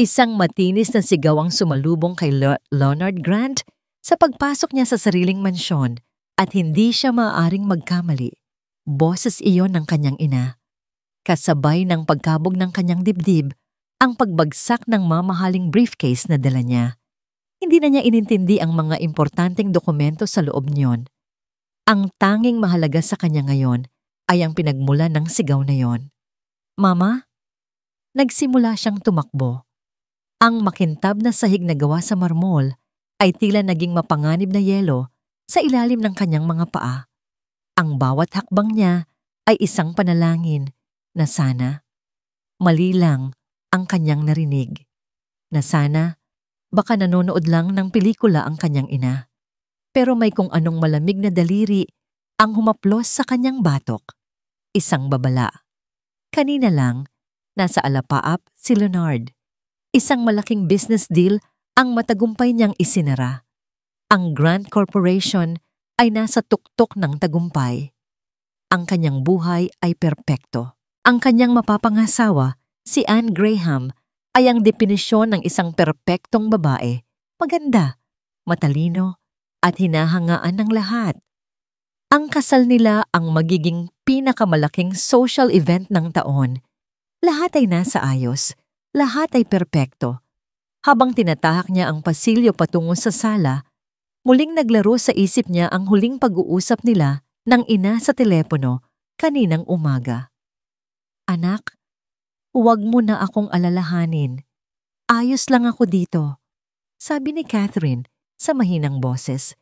Isang matinis na sigaw ang sumalubong kay Leonard Grant sa pagpasok niya sa sariling mansyon at hindi siya maaaring magkamali. Boses iyon ng kanyang ina. Kasabay ng pagkabog ng kanyang dibdib, ang pagbagsak ng mamahaling briefcase na dala niya. Hindi na niya inintindi ang mga importanteng dokumento sa loob niyon. Ang tanging mahalaga sa kanya ngayon ay ang pinagmulan ng sigaw na yon. Mama? Nagsimula siyang tumakbo. Ang makintab na sahig na gawa sa marmol ay tila naging mapanganib na yelo sa ilalim ng kanyang mga paa. Ang bawat hakbang niya ay isang panalangin na sana, mali lang ang kanyang narinig. Na sana, baka nanonood lang ng pelikula ang kanyang ina. Pero may kung anong malamig na daliri ang humaplos sa kanyang batok. Isang babala. Kanina lang, nasa alapaap si Leonard. Isang malaking business deal ang matagumpay niyang isinara. Ang Grant Corporation ay nasa tuktok ng tagumpay. Ang kanyang buhay ay perpekto. Ang kanyang mapapangasawa, si Anne Graham, ay ang definisyon ng isang perpektong babae. Maganda, matalino, at hinahangaan ng lahat. Ang kasal nila ang magiging pinakamalaking social event ng taon. Lahat ay nasa ayos. Lahat ay perpekto. Habang tinatahak niya ang pasilyo patungo sa sala, muling naglaro sa isip niya ang huling pag-uusap nila ng ina sa telepono kaninang umaga. Anak, huwag mo na akong alalahanin. Ayos lang ako dito, sabi ni Catherine sa mahinang boses,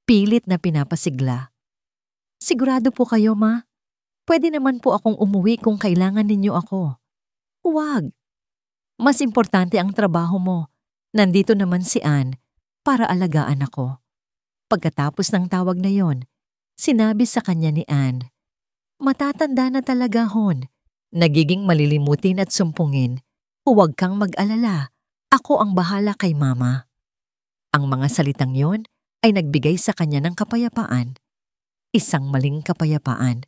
pilit na pinapasigla. Sigurado po kayo, ma? Pwede naman po akong umuwi kung kailangan ninyo ako. Huwag. Mas importante ang trabaho mo. Nandito naman si Anne para alagaan ako. Pagkatapos ng tawag na yon, sinabi sa kanya ni Anne, matatanda na talaga hon. Nagiging malilimutin at sumpungin. Huwag kang mag-alala. Ako ang bahala kay mama. Ang mga salitang yon ay nagbigay sa kanya ng kapayapaan. Isang maling kapayapaan.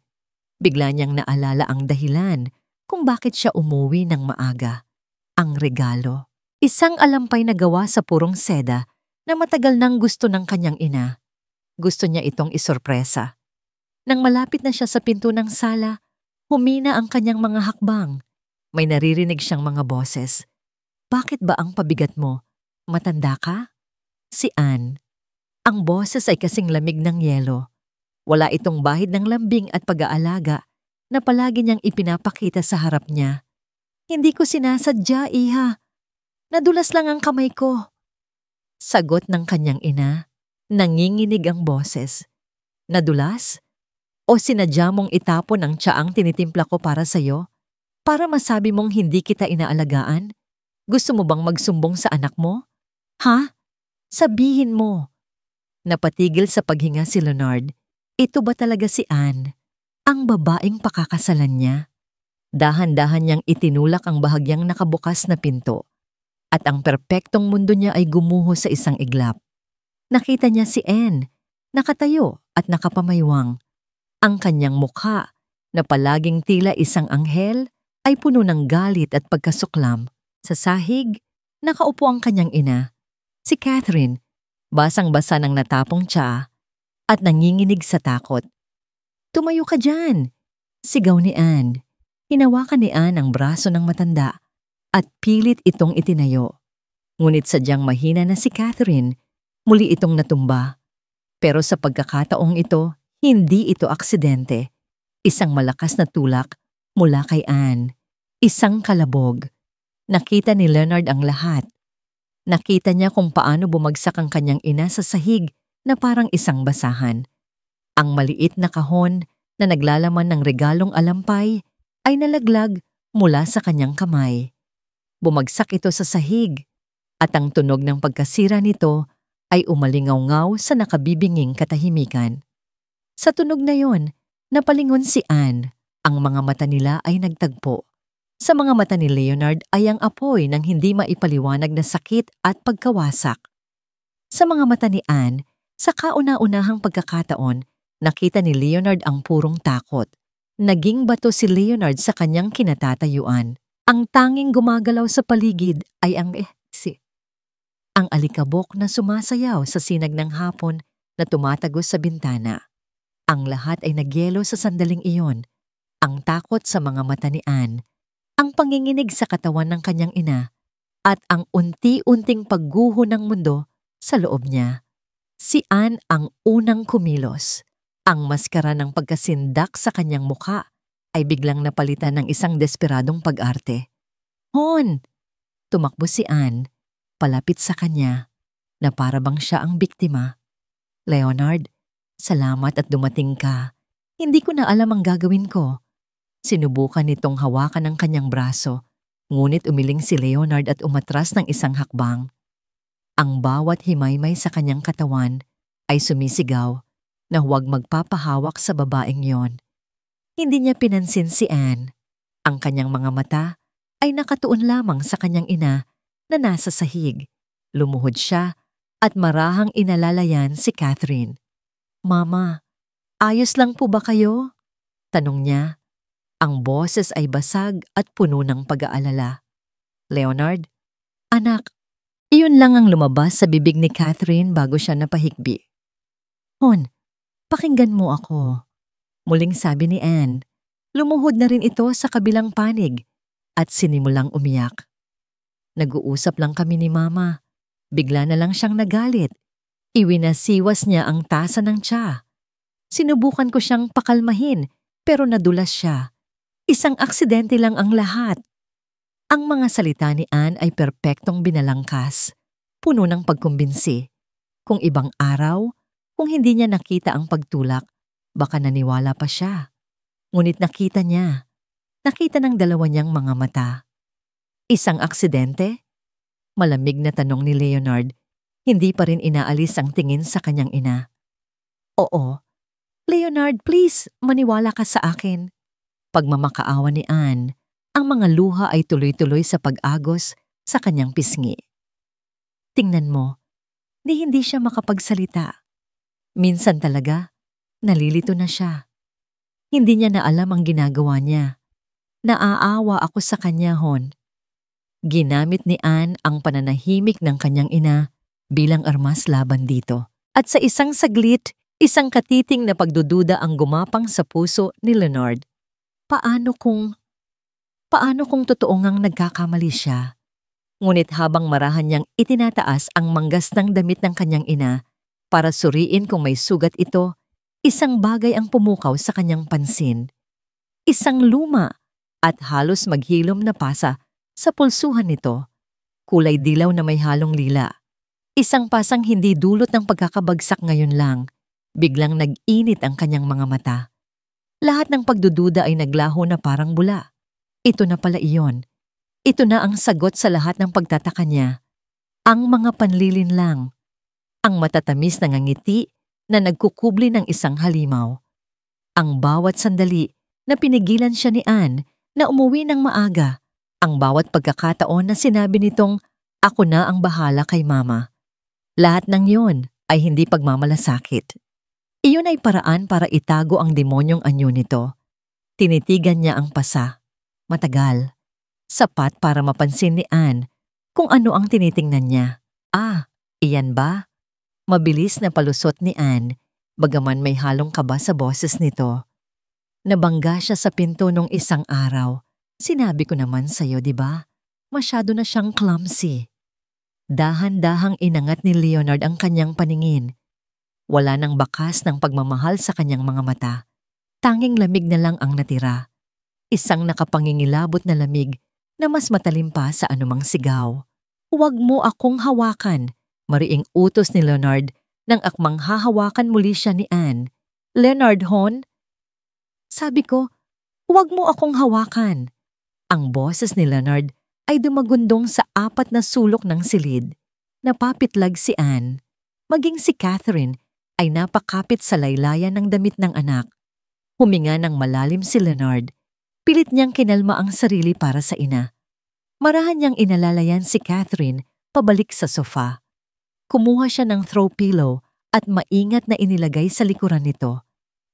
Bigla niyang naalala ang dahilan kung bakit siya umuwi ng maaga. Ang regalo. Isang alampay na gawa sa purong seda na matagal nang gusto ng kanyang ina. Gusto niya itong isorpresa. Nang malapit na siya sa pinto ng sala, humina ang kanyang mga hakbang. May naririnig siyang mga boses. Bakit ba ang pabigat mo? Matanda ka? Si Anne. Ang boses ay kasing lamig ng yelo. Wala itong bahid ng lambing at pag-aalaga na palagi niyang ipinapakita sa harap niya. Hindi ko sinasadya, iha. Nadulas lang ang kamay ko. Sagot ng kanyang ina, nanginginig ang boses. Nadulas? O sinadya mong itapon ang tsaang tinitimpla ko para sa'yo? Para masabi mong hindi kita inaalagaan? Gusto mo bang magsumbong sa anak mo? Ha? Sabihin mo. Napatigil sa paghinga si Leonard. Ito ba talaga si Anne? Ang babaeng pakakasalan niya? Dahan-dahan niyang itinulak ang bahagyang nakabukas na pinto. At ang perpektong mundo niya ay gumuho sa isang iglap. Nakita niya si Anne, nakatayo at nakapamaywang. Ang kanyang mukha, na palaging tila isang anghel, ay puno ng galit at pagkasuklam. Sa sahig, nakaupo ang kanyang ina, si Catherine, basang-basa ng natapong tsaa at nanginginig sa takot. Tumayo ka dyan! Sigaw ni Anne. Hinawakan ni Anne ang braso ng matanda at pilit itong itinayo. Ngunit sadyang mahina na si Catherine, muli itong natumba. Pero sa pagkakataong ito, hindi ito aksidente. Isang malakas na tulak mula kay Anne. Isang kalabog. Nakita ni Leonard ang lahat. Nakita niya kung paano bumagsak ang kanyang ina sa sahig na parang isang basahan. Ang maliit na kahon na naglalaman ng regalong alampay ay nalaglag mula sa kanyang kamay. Bumagsak ito sa sahig at ang tunog ng pagkasira nito ay umalingaw-ngaw sa nakabibinging katahimikan. Sa tunog na yon, napalingon si Anne. Ang mga mata nila ay nagtagpo. Sa mga mata ni Leonard ay ang apoy ng hindi maipaliwanag na sakit at pagkawasak. Sa mga mata ni Anne, sa kauna-unahang pagkakataon, nakita ni Leonard ang purong takot. Naging bato si Leonard sa kanyang kinatatayuan. Ang tanging gumagalaw sa paligid ay ang ang alikabok na sumasayaw sa sinag ng hapon na tumatagos sa bintana. Ang lahat ay nagyelo sa sandaling iyon. Ang takot sa mga mata ni Anne, ang panginginig sa katawan ng kanyang ina, at ang unti-unting pagguho ng mundo sa loob niya. Si Anne ang unang kumilos. Ang maskara ng pagkasindak sa kanyang mukha ay biglang napalitan ng isang desperadong pag-arte. "Hon!" Tumakbo si Anne, palapit sa kanya, na para bang siya ang biktima. "Leonard, salamat at dumating ka. Hindi ko na alam ang gagawin ko." Sinubukan nitong hawakan ang kanyang braso, ngunit umiling si Leonard at umatras ng isang hakbang. Ang bawat himaymay sa kanyang katawan ay sumisigaw na huwag magpapahawak sa babaeng yon. Hindi niya pinansin si Anne. Ang kanyang mga mata ay nakatuon lamang sa kanyang ina na nasa sahig. Lumuhod siya at marahang inalalayan si Catherine. "Mama, ayos lang po ba kayo?" tanong niya. Ang boses ay basag at puno ng pag-aalala. "Leonard, anak," iyon lang ang lumabas sa bibig ni Catherine bago siya napahikbi. "Hon, pakinggan mo ako," muling sabi ni Anne. Lumuhod na rin ito sa kabilang panig at sinimulang umiyak. "Nag-uusap lang kami ni Mama. Bigla na lang siyang nagalit. Iwinasiwas niya ang tasa ng tsa. Sinubukan ko siyang pakalmahin pero nadulas siya. Isang aksidente lang ang lahat." Ang mga salita ni Anne ay perpektong binalangkas, puno ng pagkumbinsi. Kung ibang araw, kung hindi niya nakita ang pagtulak, baka naniwala pa siya. Ngunit nakita niya. Nakita ng dalawa niyang mga mata. "Isang aksidente?" Malamig na tanong ni Leonard. Hindi pa rin inaalis ang tingin sa kanyang ina. "Oo. Leonard, please, maniwala ka sa akin." Pagmamakaawa ni Anne, ang mga luha ay tuloy-tuloy sa pag-agos sa kanyang pisngi. "Tingnan mo, hindi siya makapagsalita. Minsan talaga, nalilito na siya. Hindi niya na alam ang ginagawa niya. Naaawa ako sa kanya, Hon." Ginamit ni Anne ang pananahimik ng kanyang ina bilang armas laban dito. At sa isang saglit, isang katiting na pagdududa ang gumapang sa puso ni Leonard. Paano kung totoo ngang nagkakamali siya? Ngunit habang marahan niyang itinataas ang manggastang damit ng kanyang ina para suriin kung may sugat ito, isang bagay ang pumukaw sa kanyang pansin. Isang luma at halos maghilom na pasa sa pulsuhan nito. Kulay dilaw na may halong lila. Isang pasang hindi dulot ng pagkakabagsak ngayon lang. Biglang nag-init ang kanyang mga mata. Lahat ng pagdududa ay naglaho na parang bula. Ito na pala iyon. Ito na ang sagot sa lahat ng pagtataka niya. Ang mga panlilin lang. Ang matatamis na ngangiti na nagkukubli ng isang halimaw. Ang bawat sandali na pinigilan siya ni Anne na umuwi ng maaga. Ang bawat pagkakataon na sinabi nitong, "Ako na ang bahala kay Mama." Lahat ng yon ay hindi pagmamalasakit. Iyon ay paraan para itago ang demonyong anyo nito. Tinitigan niya ang pasa. Matagal. Sapat para mapansin ni Anne kung ano ang tinitingnan niya. Iyan ba? Mabilis na palusot ni Anne, bagaman may halong kaba sa boses nito. "Nabangga siya sa pinto nung isang araw. Sinabi ko naman sa'yo, di ba? Masyado na siyang clumsy." Dahan-dahang inangat ni Leonard ang kanyang paningin. Wala nang bakas ng pagmamahal sa kanyang mga mata. Tanging lamig na lang ang natira. Isang nakapangingilabot na lamig na mas matalim pa sa anumang sigaw. "Huwag mo akong hawakan," mariing utos ni Leonard nang akmang hahawakan muli siya ni Anne. "Leonard, Hon?" "Sabi ko, huwag mo akong hawakan." Ang boses ni Leonard ay dumagundong sa apat na sulok ng silid. Napapitlag si Anne. Maging si Catherine ay napakapit sa laylayan ng damit ng anak. Huminga ng malalim si Leonard. Pilit niyang kinalma ang sarili para sa ina. Marahan niyang inalalayan si Catherine pabalik sa sofa. Kumuha siya ng throw pillow at maingat na inilagay sa likuran nito.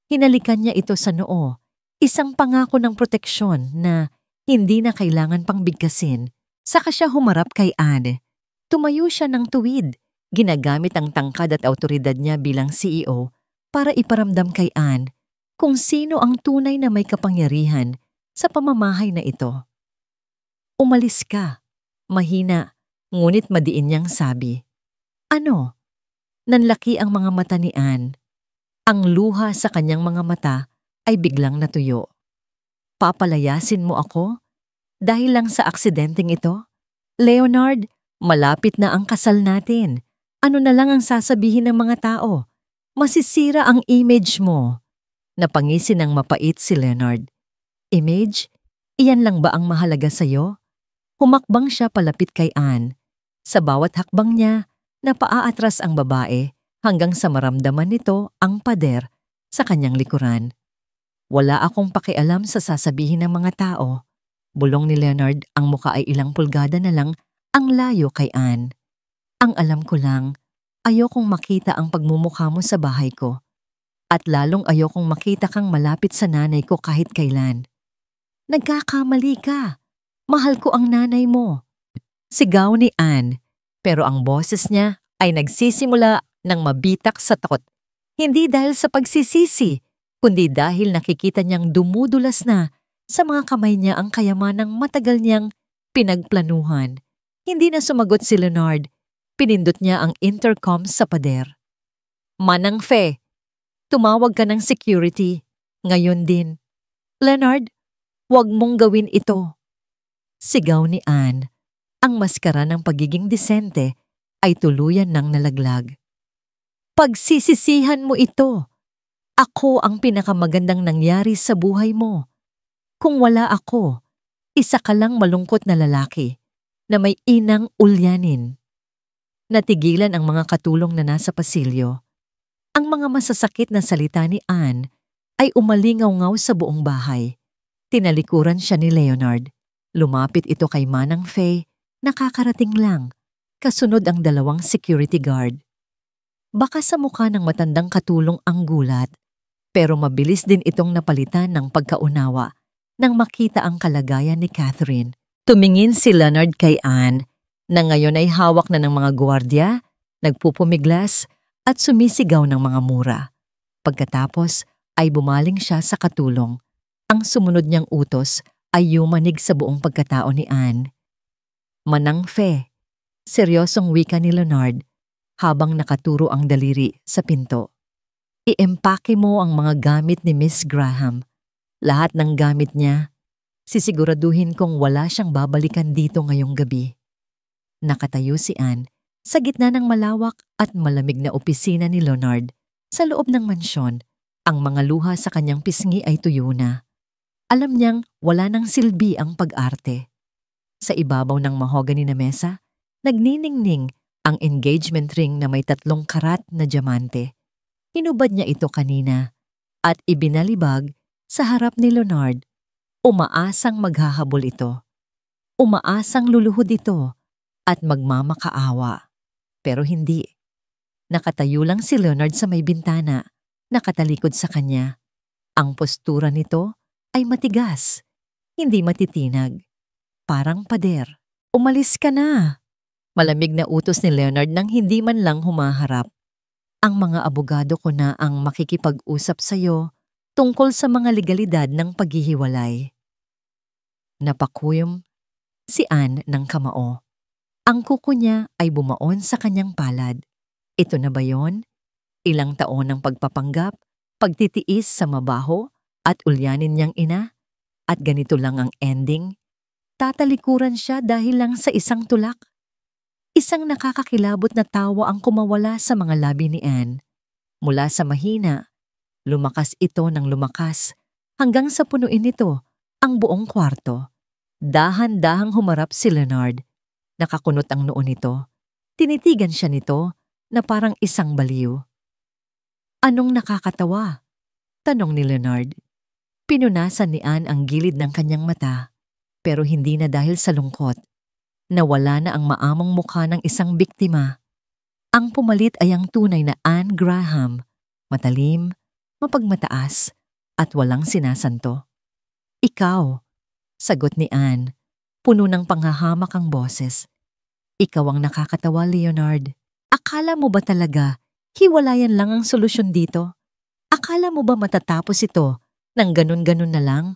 Hinalikan niya ito sa noo, isang pangako ng proteksyon na Hindi na kailangan pang bigkasin. Saka siya humarap kay Anne. Tumayo siya ng tuwid. Ginagamit ang tangkad at awtoridad niya bilang CEO para iparamdam kay Anne kung sino ang tunay na may kapangyarihan sa pamamahay na ito. Umalis ka. Mahina, ngunit madiin niyang sabi. Ano? Nanlaki ang mga mata ni Anne. Ang luha sa kanyang mga mata ay biglang natuyo. Papalayasin mo ako? Dahil lang sa aksidenteng ito? Leonard, malapit na ang kasal natin. Ano na lang ang sasabihin ng mga tao? Masisira ang image mo. Napangisi ng mapait si Leonard. Image? Iyan lang ba ang mahalaga sa'yo? Humakbang siya palapit kay Anne. Sa bawat hakbang niya, napaaatras ang babae hanggang sa maramdaman nito ang pader sa kanyang likuran. Wala akong pakialam sa sasabihin ng mga tao. Bulong ni Leonard, ang muka ay ilang pulgada na lang ang layo kay Anne. Ang alam ko lang, ayokong makita ang pagmumukha mo sa bahay ko. At lalong ayokong makita kang malapit sa nanay ko kahit kailan. Nagkakamali ka. Mahal ko ang nanay mo. Sigaw ni Anne, pero ang boses niya ay nagsisimula ng mabitak sa takot. Hindi dahil sa pagsisisi, kundi dahil nakikita niyang dumudulas na sa mga kamay niya ang kayamanang matagal niyang pinagplanuhan. Hindi na sumagot si Leonard. Pinindot niya ang intercom sa pader. Manang Fe, tumawag ka ng security. Ngayon din. Leonard, huwag mong gawin ito. Sigaw ni Anne. Ang maskara ng pagiging disente ay tuluyan ng nalaglag. Pagsisisihan mo ito. Ako ang pinakamagandang nangyari sa buhay mo. Kung wala ako, isa ka lang malungkot na lalaki na may inang ulyanin. Natigilan ang mga katulong na nasa pasilyo. Ang mga masasakit na salita ni Anne ay umalingaw-ngaw sa buong bahay. Tinalikuran siya ni Leonard. Lumapit ito kay Manang Fe, nakakarating lang. Kasunod ang dalawang security guard. Baka sa mukha ng matandang katulong ang gulat, pero mabilis din itong napalitan ng pagkaunawa nang makita ang kalagayan ni Catherine. Tumingin si Leonard kay Anne, na ngayon ay hawak na ng mga gwardiya, nagpupumiglas at sumisigaw ng mga mura. Pagkatapos ay bumaling siya sa katulong. Ang sumunod niyang utos ay yumanig sa buong pagkatao ni Anne. Manang Fe, seryosong wika ni Leonard habang nakaturo ang daliri sa pinto. Iempake mo ang mga gamit ni Miss Graham. Lahat ng gamit niya, sisiguraduhin kong wala siyang babalikan dito ngayong gabi. Nakatayo si Anne sa gitna ng malawak at malamig na opisina ni Leonard. Sa loob ng mansyon, ang mga luha sa kanyang pisngi ay tuyo na. Alam niyang wala nang silbi ang pag-arte. Sa ibabaw ng mahogany na mesa, nagniningning ang engagement ring na may 3 karat na diamante. Hinubad niya ito kanina at ibinalibag sa harap ni Leonard. Umaasang maghahabol ito. Umaasang luluhod ito at magmamakaawa. Pero hindi. Nakatayo lang si Leonard sa may bintana, nakatalikod sa kanya. Ang postura nito ay matigas, hindi matitinag. Parang pader. Umalis ka na. Malamig na utos ni Leonard nang hindi man lang humaharap. Ang mga abogado ko na ang makikipag-usap sa'yo tungkol sa mga legalidad ng paghihiwalay. Napakuyom si Anne ng kamao. Ang kuko niya ay bumaon sa kanyang palad. Ito na ba yon? Ilang taon ng pagpapanggap, pagtitiis sa mabaho at ulyanin niyang ina? At ganito lang ang ending? Tatalikuran siya dahil lang sa isang tulak? Isang nakakakilabot na tawa ang kumawala sa mga labi ni Anne. Mula sa mahina, lumakas ito ng lumakas hanggang sa punuin nito ang buong kwarto. Dahan-dahang humarap si Leonard. Nakakunot ang noo nito. Tinitigan siya nito na parang isang baliw. Anong nakakatawa? Tanong ni Leonard. Pinunasan ni Anne ang gilid ng kanyang mata, pero hindi na dahil sa lungkot. Nawala na ang maamong mukha ng isang biktima. Ang pumalit ay ang tunay na Anne Graham, matalim, mapagmataas, at walang sinasanto. Ikaw, Sagot ni Anne, puno ng panghahamak ang boses. Ikaw ang nakakatawa, Leonard. Akala mo ba talaga, hiwalayan lang ang solusyon dito? Akala mo ba matatapos ito nang ganun-ganun na lang?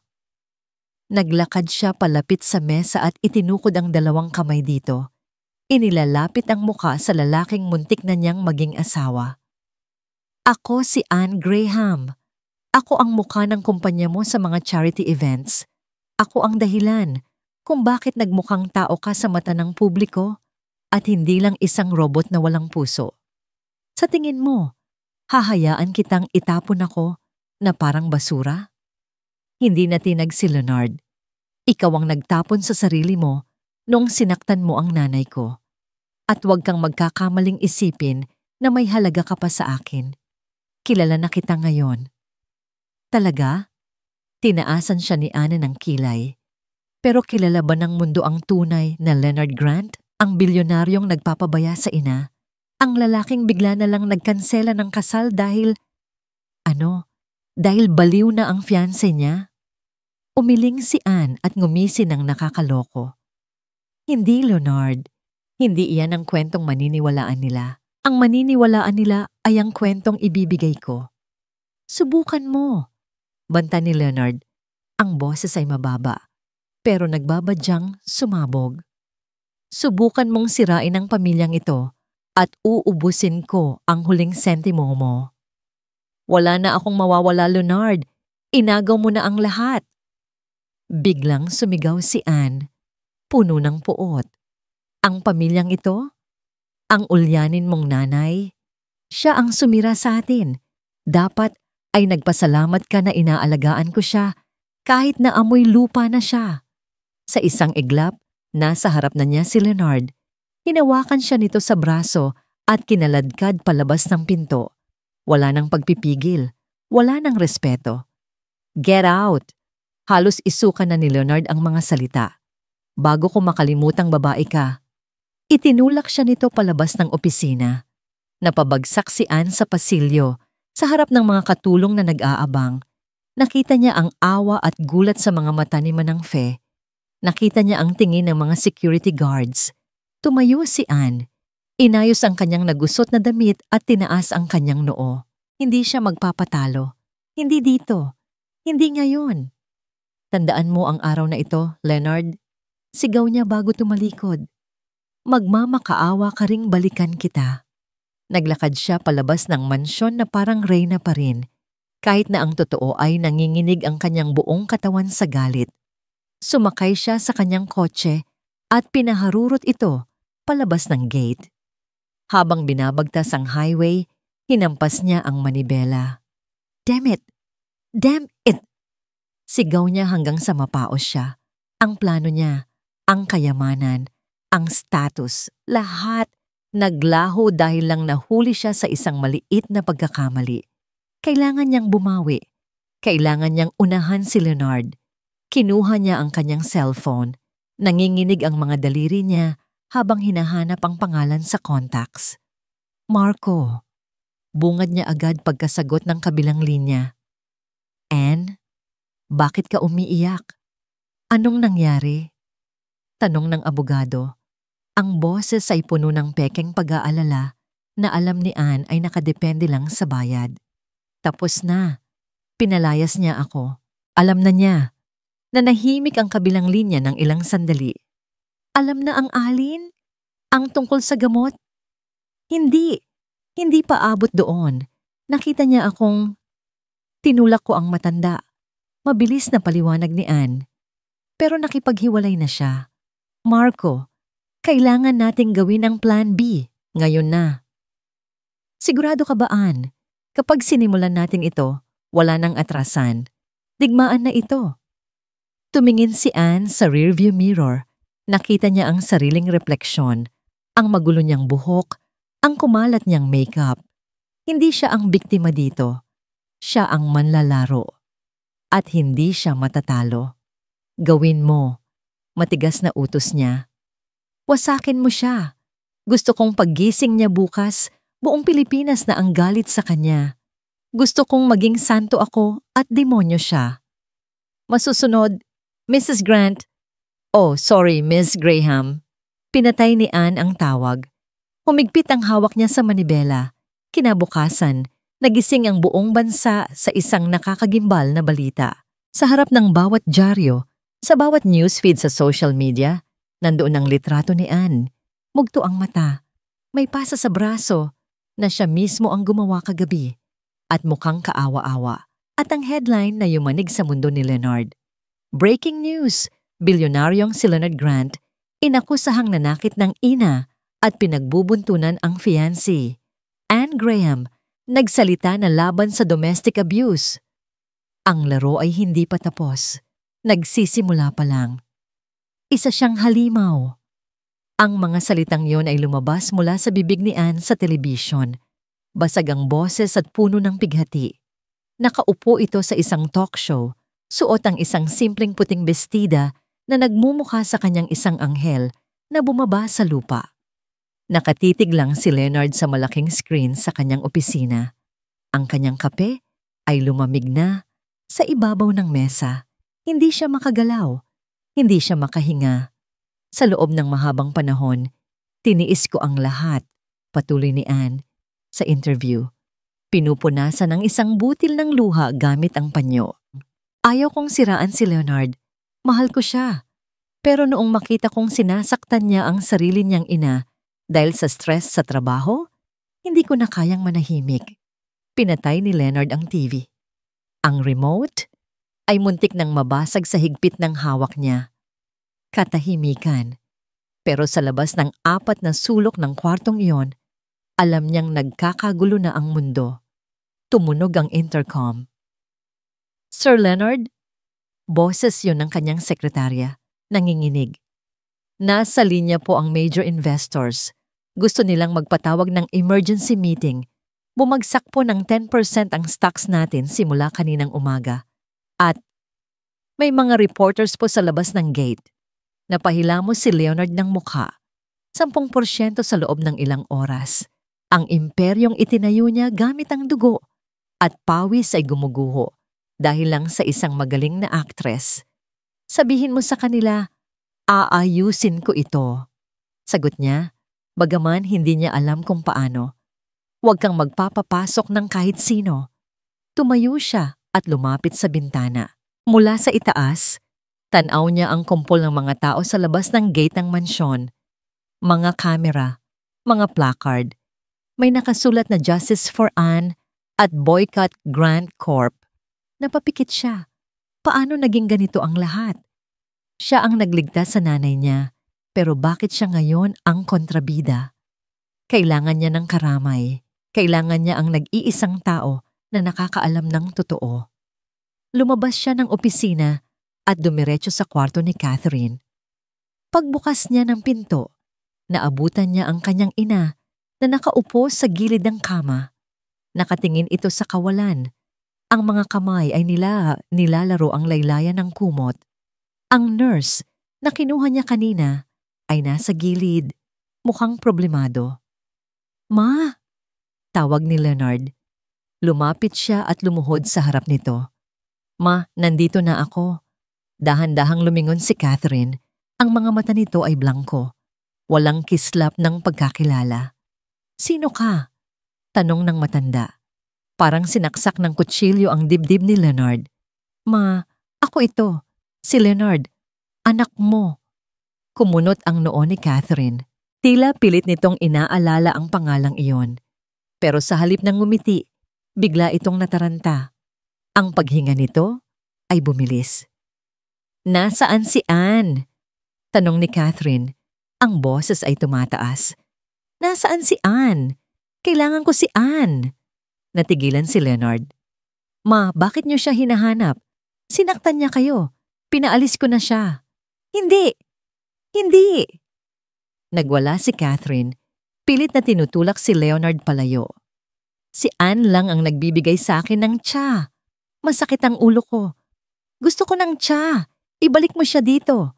Naglakad siya palapit sa mesa at itinukod ang dalawang kamay dito. Inilalapit ang muka sa lalaking muntik na niyang maging asawa. Ako si Anne Graham. Ako ang mukha ng kumpanya mo sa mga charity events. Ako ang dahilan kung bakit nagmukhang tao ka sa mata ng publiko at hindi lang isang robot na walang puso. Sa tingin mo, hahayaan kitang itapon ako na parang basura? Hindi natinag si Leonard. Ikaw ang nagtapon sa sarili mo noong sinaktan mo ang nanay ko. At huwag kang magkakamaling isipin na may halaga ka pa sa akin. Kilala na kita ngayon. Talaga? Tinaasan siya ni Anne ng kilay. Pero kilala ba ng mundo ang tunay na Leonard Grant? Ang bilyonaryong nagpapabaya sa ina? Ang lalaking bigla na lang nagkansela ng kasal dahil... Dahil baliw na ang fiancé niya? Umiling si Anne at ngumisi ng nakakaloko. Hindi, Leonard. Hindi iyan ang kwentong maniniwalaan nila. Ang maniniwalaan nila ay ang kwentong ibibigay ko. Subukan mo. Banta ni Leonard. Ang boses ay mababa, pero nagbabadyang sumabog. Subukan mong sirain ang pamilyang ito at uubusin ko ang huling sentimo mo. Wala na akong mawawala, Leonard. Inagaw mo na ang lahat. Biglang sumigaw si Anne, puno ng puot. Ang pamilyang ito? Ang ulyanin mong nanay? Siya ang sumira sa atin. Dapat ay nagpasalamat ka na inaalagaan ko siya kahit na amoy lupa na siya. Sa isang iglap, nasa harap na niya si Leonard. Hinawakan siya nito sa braso at kinaladkad palabas ng pinto. Wala nang pagpipigil. Wala nang respeto. Get out! Halos isuka na ni Leonard ang mga salita. Bago ko makalimutang babae ka. Itinulak siya nito palabas ng opisina. Napabagsak si Anne sa pasilyo, sa harap ng mga katulong na nag-aabang. Nakita niya ang awa at gulat sa mga mata ni Manang Fe. Nakita niya ang tingin ng mga security guards. Tumayo si Anne. Inayos ang kanyang nagusot na damit at tinaas ang kanyang noo. Hindi siya magpapatalo. Hindi dito. Hindi ngayon. Tandaan mo ang araw na ito, Leonard. Sigaw niya bago tumalikod. Magmamakaawa ka ring balikan kita. Naglakad siya palabas ng mansyon na parang reyna pa rin, kahit na ang totoo ay nanginginig ang kanyang buong katawan sa galit. Sumakay siya sa kanyang kotse at pinaharurot ito palabas ng gate. Habang binabagtas ang highway, hinampas niya ang manibela. Damn it! Damn it! Sigaw niya hanggang sa mapaos siya. Ang plano niya, ang kayamanan, ang status, lahat naglaho dahil lang nahuli siya sa isang maliit na pagkakamali. Kailangan niyang bumawi. Kailangan niyang unahan si Leonard. Kinuha niya ang kanyang cellphone. Nanginginig ang mga daliri niya habang hinahanap ang pangalan sa contacts. Marco. Bungad niya agad pagkasagot ng kabilang linya. Anne? Bakit ka umiiyak? Anong nangyari? Tanong ng abogado. Ang boses ay puno ng pekeng pag-aalala na alam ni Anne ay nakadepende lang sa bayad. Tapos na. Pinalayas niya ako. Alam na niya. Nanahimik ang kabilang linya ng ilang sandali. Alam na ang alin? Ang tungkol sa gamot? Hindi. Hindi pa abot doon. Nakita niya akong... Tinulak ko ang matanda. Mabilis na paliwanag ni Anne. Pero nakipaghiwalay na siya. Marco, kailangan nating gawin ang plan B ngayon na. Sigurado ka ba, Anne? Kapag sinimulan natin ito, wala nang atrasan. Digmaan na ito. Tumingin si Anne sa rearview mirror. Nakita niya ang sariling refleksyon, ang magulo niyang buhok, ang kumalat niyang makeup. Hindi siya ang biktima dito. Siya ang manlalaro. At hindi siya matatalo. Gawin mo. Matigas na utos niya. Wasakin mo siya. Gusto kong paggising niya bukas, buong Pilipinas na ang galit sa kanya. Gusto kong maging santo ako at demonyo siya. Masusunod, Mrs. Grant. Oh, sorry, Miss Graham. Pinatay ni Anne ang tawag. Humigpit ang hawak niya sa manibela. Kinabukasan, nagising ang buong bansa sa isang nakakagimbal na balita. Sa harap ng bawat dyaryo, sa bawat newsfeed sa social media, nandoon ang litrato ni Anne. Mugto ang mata. May pasa sa braso na siya mismo ang gumawa kagabi at mukhang kaawa-awa. At ang headline na yumanig sa mundo ni Leonard. Breaking news! Bilyonaryong si Leonard Grant inakusahang nanakit ng ina at pinagbubuntunan ang fiancé. Anne Graham nagsalita na laban sa domestic abuse. Ang laro ay hindi pa tapos. Nagsisimula pa lang. Isa siyang halimaw. Ang mga salitang yon ay lumabas mula sa bibig ni Anne sa telebisyon. Basag ang boses at puno ng pighati. Nakaupo ito sa isang talk show, suot ang isang simpleng puting bestida na nagmumukha sa kanyang isang anghel na bumaba sa lupa. Nakatitig lang si Leonard sa malaking screen sa kanyang opisina. Ang kanyang kape ay lumamig na sa ibabaw ng mesa. Hindi siya makagalaw. Hindi siya makahinga. Sa loob ng mahabang panahon, tiniis ko ang lahat, patuloy ni Anne. Sa interview, pinupunasan ng isang butil ng luha gamit ang panyo. Ayaw kong siraan si Leonard. Mahal ko siya. Pero noong makita kong sinasaktan niya ang sarili niyang ina dahil sa stress sa trabaho, hindi ko na kayang manahimik. Pinatay ni Leonard ang TV. Ang remote ay muntik nang mabasag sa higpit ng hawak niya. Katahimikan. Pero sa labas ng 4 na sulok ng kwartong iyon, alam niyang nagkakagulo na ang mundo. Tumunog ang intercom. Sir Leonard? Boses yun ng kanyang sekretarya, nanginginig. Nasa linya po ang major investors. Gusto nilang magpatawag ng emergency meeting. Bumagsak po ng 10% ang stocks natin simula kaninang umaga. At may mga reporters po sa labas ng gate. Napahilamos si Leonard ng mukha. 10% sa loob ng ilang oras. Ang imperyong itinayo niya gamit ang dugo at pawis ay gumuguho dahil lang sa isang magaling na actress. Sabihin mo sa kanila, aayusin ko ito. Sagot niya, bagaman hindi niya alam kung paano. Huwag kang magpapapasok ng kahit sino. Tumayo siya at lumapit sa bintana. Mula sa itaas, tanaw niya ang kumpol ng mga tao sa labas ng gate ng mansyon. Mga kamera, mga placard. May nakasulat na Justice for Anne at Boycott Grant Corp. Napapikit siya. Paano naging ganito ang lahat? Siya ang nagligtas sa nanay niya, pero bakit siya ngayon ang kontrabida? Kailangan niya ng karamay. Kailangan niya ang nag-iisang tao na nakakaalam ng totoo. Lumabas siya ng opisina at dumiretso sa kwarto ni Catherine. Pagbukas niya ng pinto, naabutan niya ang kanyang ina na nakaupo sa gilid ng kama. Nakatingin ito sa kawalan. Ang mga kamay ay nilalaro ang laylayan ng kumot. Ang nurse na kinuha niya kanina ay nasa gilid, mukhang problemado. Ma! Tawag ni Leonard. Lumapit siya at lumuhod sa harap nito. Ma, nandito na ako. Dahan-dahang lumingon si Catherine. Ang mga mata nito ay blangko. Walang kislap ng pagkakilala. Sino ka? Tanong ng matanda. Parang sinaksak ng kutsilyo ang dibdib ni Leonard. Ma, ako ito. Si Leonard. Anak mo. Kumunot ang noo ni Catherine. Tila pilit nitong inaalala ang pangalang iyon. Pero sa halip ng ngumiti, bigla itong nataranta. Ang paghinga nito ay bumilis. Nasaan si Anne? Tanong ni Catherine. Ang boses ay tumataas. Nasaan si Anne? Kailangan ko si Anne. Natigilan si Leonard. Ma, bakit niyo siya hinahanap? Sinaktan niya kayo. Pinaalis ko na siya. Hindi! Hindi! Nagwala si Catherine. Pilit na tinutulak si Leonard palayo. Si Anne lang ang nagbibigay sa akin ng tsa. Masakit ang ulo ko. Gusto ko ng tsa. Ibalik mo siya dito.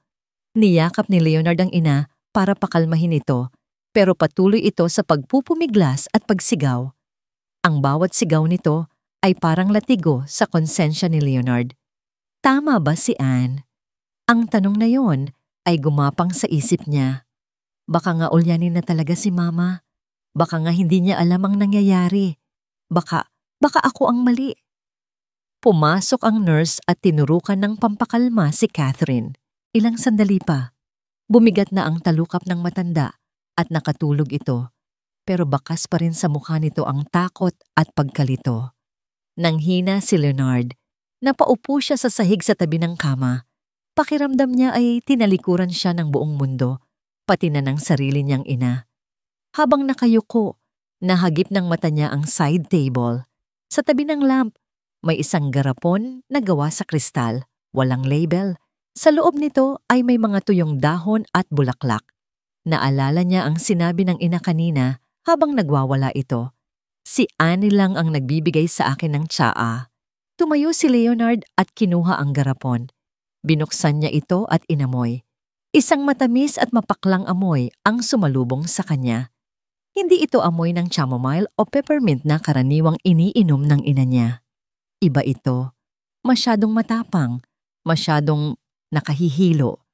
Niyakap ni Leonard ang ina para pakalmahin ito, pero patuloy ito sa pagpupumiglas at pagsigaw. Ang bawat sigaw nito ay parang latigo sa konsensya ni Leonard. Tama ba si Anne? Ang tanong na yon ay gumapang sa isip niya. Baka nga ulyanin na talaga si Mama. Baka nga hindi niya alam ang nangyayari. Baka ako ang mali. Pumasok ang nurse at tinurukan ng pampakalma si Catherine. Ilang sandali pa. Bumigat na ang talukap ng matanda at nakatulog ito. Pero bakas pa rin sa mukha nito ang takot at pagkalito. Nanghina si Leonard. Napaupo siya sa sahig sa tabi ng kama. Pakiramdam niya ay tinalikuran siya ng buong mundo, pati na ng sarili niyang ina. Habang nakayuko, nahagip ng mata niya ang side table. Sa tabi ng lamp, may isang garapon na gawa sa kristal, walang label. Sa loob nito ay may mga tuyong dahon at bulaklak. Naalala niya ang sinabi ng ina kanina habang nagwawala ito. Si Annie lang ang nagbibigay sa akin ng tsaa. Tumayo si Leonard at kinuha ang garapon. Binuksan niya ito at inamoy. Isang matamis at mapaklang amoy ang sumalubong sa kanya. Hindi ito amoy ng chamomile o peppermint na karaniwang iniinom ng ina niya. Iba ito. Masyadong matapang, masyadong nakahihilo.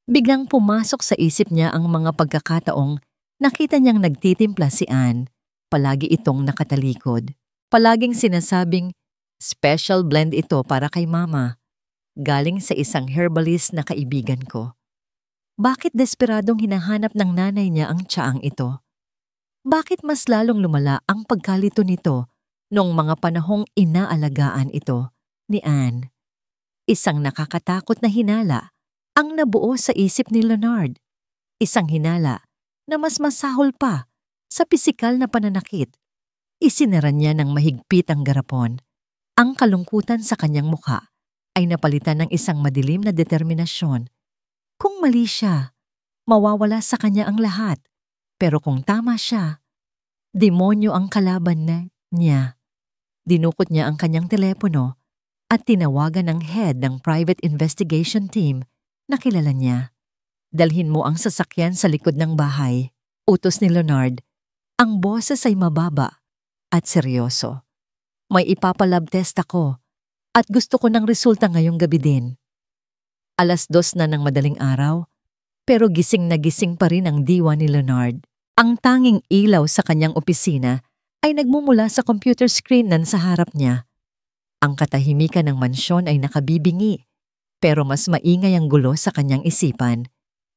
Biglang pumasok sa isip niya ang mga pagkakataong nakita niyang nagtitimpla si Anne. Palagi itong nakatalikod. Palaging sinasabing, special blend ito para kay Mama. Galing sa isang herbalist na kaibigan ko. Bakit desperadong hinahanap ng nanay niya ang tsaang ito? Bakit mas lalong lumala ang pagkalito nito noong mga panahong inaalagaan ito ni Anne? Isang nakakatakot na hinala ang nabuo sa isip ni Leonard. Isang hinala na mas masahol pa sa pisikal na pananakit. Isinara niya ng mahigpit ang garapon. Ang kalungkutan sa kanyang mukha ay napalitan ng isang madilim na determinasyon. Kung mali siya, mawawala sa kanya ang lahat. Pero kung tama siya, demonyo ang kalaban niya. Dinukot niya ang kanyang telepono at tinawagan ng head ng private investigation team na kilala niya. Dalhin mo ang sasakyan sa likod ng bahay. Utos ni Leonard. Ang boses ay mababa at seryoso. May ipapalab test ako at gusto ko ng resulta ngayong gabi din. 2:00 na ng madaling araw, pero gising na gising pa rin ang diwa ni Leonard. Ang tanging ilaw sa kanyang opisina ay nagmumula sa computer screen nan sa harap niya. Ang katahimikan ng mansyon ay nakabibingi, pero mas maingay ang gulo sa kanyang isipan.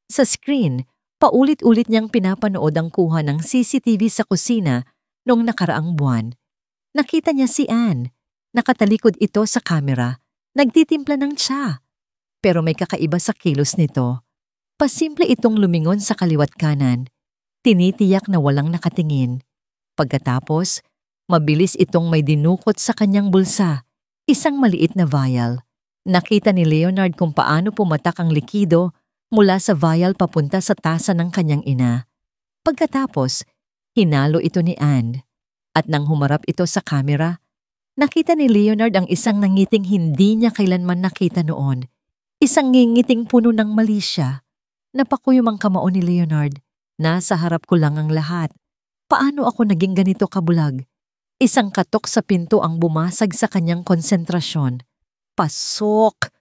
Sa screen, paulit-ulit niyang pinapanood ang kuha ng CCTV sa kusina noong nakaraang buwan. Nakita niya si Anne. Nakatalikod ito sa kamera. Nagtitimpla ng tsa. Pero may kakaiba sa kilos nito. Pasimple itong lumingon sa kaliwat kanan. Tinitiyak na walang nakatingin. Pagkatapos, mabilis itong may dinukot sa kanyang bulsa. Isang maliit na vial. Nakita ni Leonard kung paano pumatak ang likido mula sa vial papunta sa tasa ng kanyang ina. Pagkatapos, hinalo ito ni Anne. At nang humarap ito sa kamera, nakita ni Leonard ang isang nangiting hindi niya kailanman nakita noon. Isang ngingiting puno ng malisya. Napakuyom ang kamao ni Leonard. Nasa harap ko lang ang lahat. Paano ako naging ganito kabulag? Isang katok sa pinto ang bumasag sa kanyang konsentrasyon. Pasok!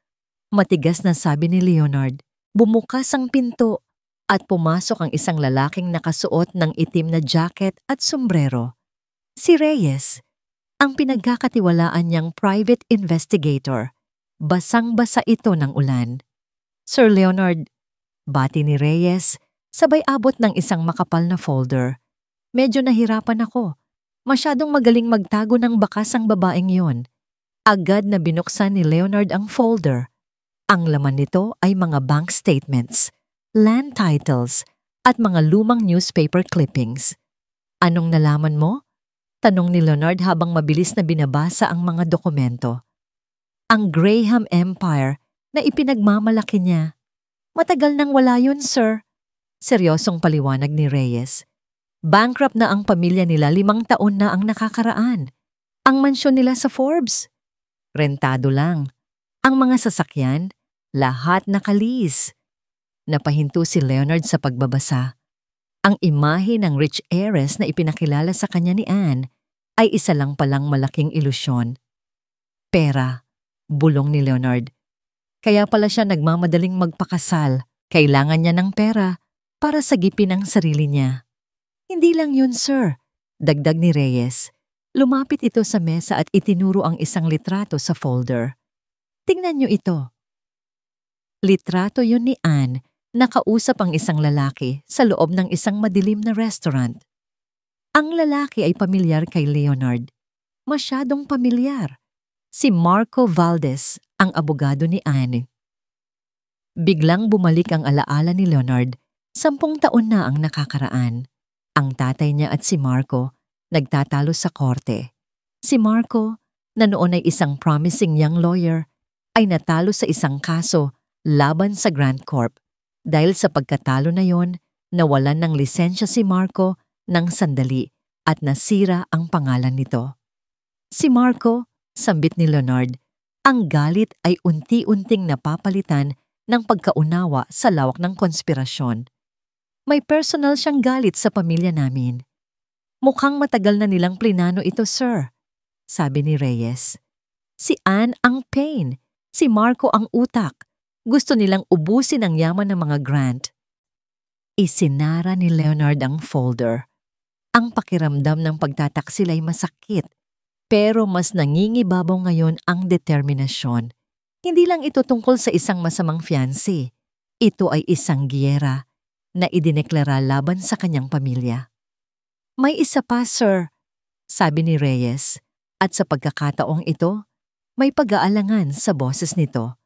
Matigas na sabi ni Leonard. Bumukas ang pinto at pumasok ang isang lalaking nakasuot ng itim na jacket at sombrero. Si Reyes, ang pinagkakatiwalaan niyang private investigator. Basang-basa ito ng ulan. Sir Leonard, bati ni Reyes, sabay abot ng isang makapal na folder. Medyo nahirapan ako. Masyadong magaling magtago ng bakas ang babaeng yon. Agad na binuksan ni Leonard ang folder. Ang laman nito ay mga bank statements, land titles, at mga lumang newspaper clippings. Anong nalaman mo? Tanong ni Leonard habang mabilis na binabasa ang mga dokumento. Ang Graham Empire na ipinagmamalaki niya. Matagal nang wala yun, sir. Seryosong paliwanag ni Reyes. Bankrupt na ang pamilya nila 5 taon na ang nakakaraan. Ang mansyon nila sa Forbes. Rentado lang. Ang mga sasakyan, lahat nakalis. Napahinto si Leonard sa pagbabasa. Ang imahe ng rich heiress na ipinakilala sa kanya ni Anne ay isa lang palang malaking ilusyon. Pera, bulong ni Leonard. Kaya pala siya nagmamadaling magpakasal. Kailangan niya ng pera para sagipin ang sarili niya. Hindi lang yun, sir. Dagdag ni Reyes. Lumapit ito sa mesa at itinuro ang isang litrato sa folder. Tingnan niyo ito. Litrato yun ni Anne, nakausap ang isang lalaki sa loob ng isang madilim na restaurant. Ang lalaki ay pamilyar kay Leonard. Masyadong pamilyar. Si Marco Valdez, ang abogado ni Anne. Biglang bumalik ang alaala ni Leonard. 10 taon na ang nakakaraan. Ang tatay niya at si Marco nagtatalo sa korte. Si Marco, na noon ay isang promising young lawyer, ay natalo sa isang kaso laban sa Grant Corp. Dahil sa pagkatalo na yon, nawalan ng lisensya si Marco ng sandali at nasira ang pangalan nito. Si Marco, sambit ni Leonard, ang galit ay unti-unting napapalitan ng pagkaunawa sa lawak ng konspirasyon. May personal siyang galit sa pamilya namin. Mukhang matagal na nilang plinano ito, sir, sabi ni Reyes. Si Anne ang pain, si Marco ang utak. Gusto nilang ubusin ang yaman ng mga Grant. Isinara ni Leonard ang folder. Ang pakiramdam ng pagtataksil ay masakit, pero mas nangingibabaw ngayon ang determinasyon. Hindi lang ito tungkol sa isang masamang fiancé. Ito ay isang giyera na idineklara laban sa kanyang pamilya. May isa pa, sir, sabi ni Reyes, at sa pagkakataong ito, may pag-aalangan sa boses nito.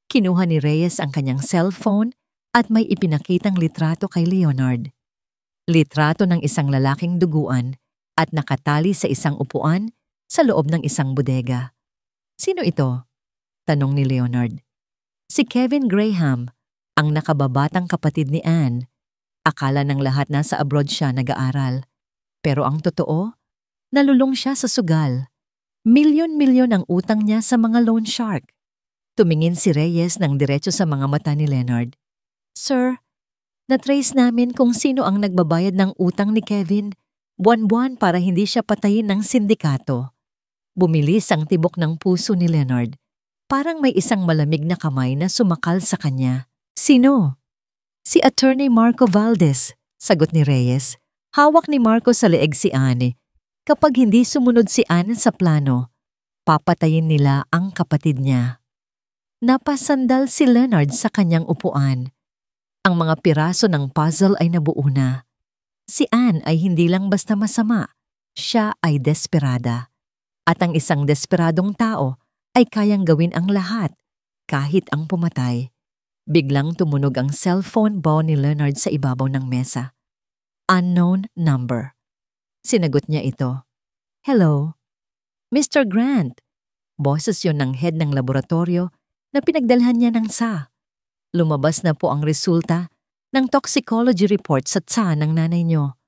Kinuha ni Reyes ang kanyang cellphone at may ipinakitang litrato kay Leonard. Litrato ng isang lalaking duguan at nakatali sa isang upuan sa loob ng isang bodega. Sino ito? Tanong ni Leonard. Si Kevin Graham, ang nakababatang kapatid ni Anne. Akala ng lahat nasa abroad siya nag-aaral. Pero ang totoo, nalulong siya sa sugal. Milyon-milyon ang utang niya sa mga loan shark. Tumingin si Reyes ng diretso sa mga mata ni Leonard. Sir, na-trace namin kung sino ang nagbabayad ng utang ni Kevin buwan-buwan para hindi siya patayin ng sindikato. Bumilis ang tibok ng puso ni Leonard. Parang may isang malamig na kamay na sumakal sa kanya. Sino? Si Attorney Marco Valdez, sagot ni Reyes. Hawak ni Marco sa leeg si Anne. Kapag hindi sumunod si Anne sa plano, papatayin nila ang kapatid niya. Napasandal si Leonard sa kanyang upuan. Ang mga piraso ng puzzle ay nabuo na. Si Anne ay hindi lang basta masama, siya ay desperada. At ang isang desperadong tao ay kayang gawin ang lahat, kahit ang pumatay. Biglang tumunog ang cellphone bell ni Leonard sa ibabaw ng mesa. Unknown number. Sinagot niya ito. Hello? Mr. Grant. Boses yon ng head ng laboratorio na pinagdalhan niya ng SA. Lumabas na po ang resulta ng toxicology report sa tiyan ng nanay niyo.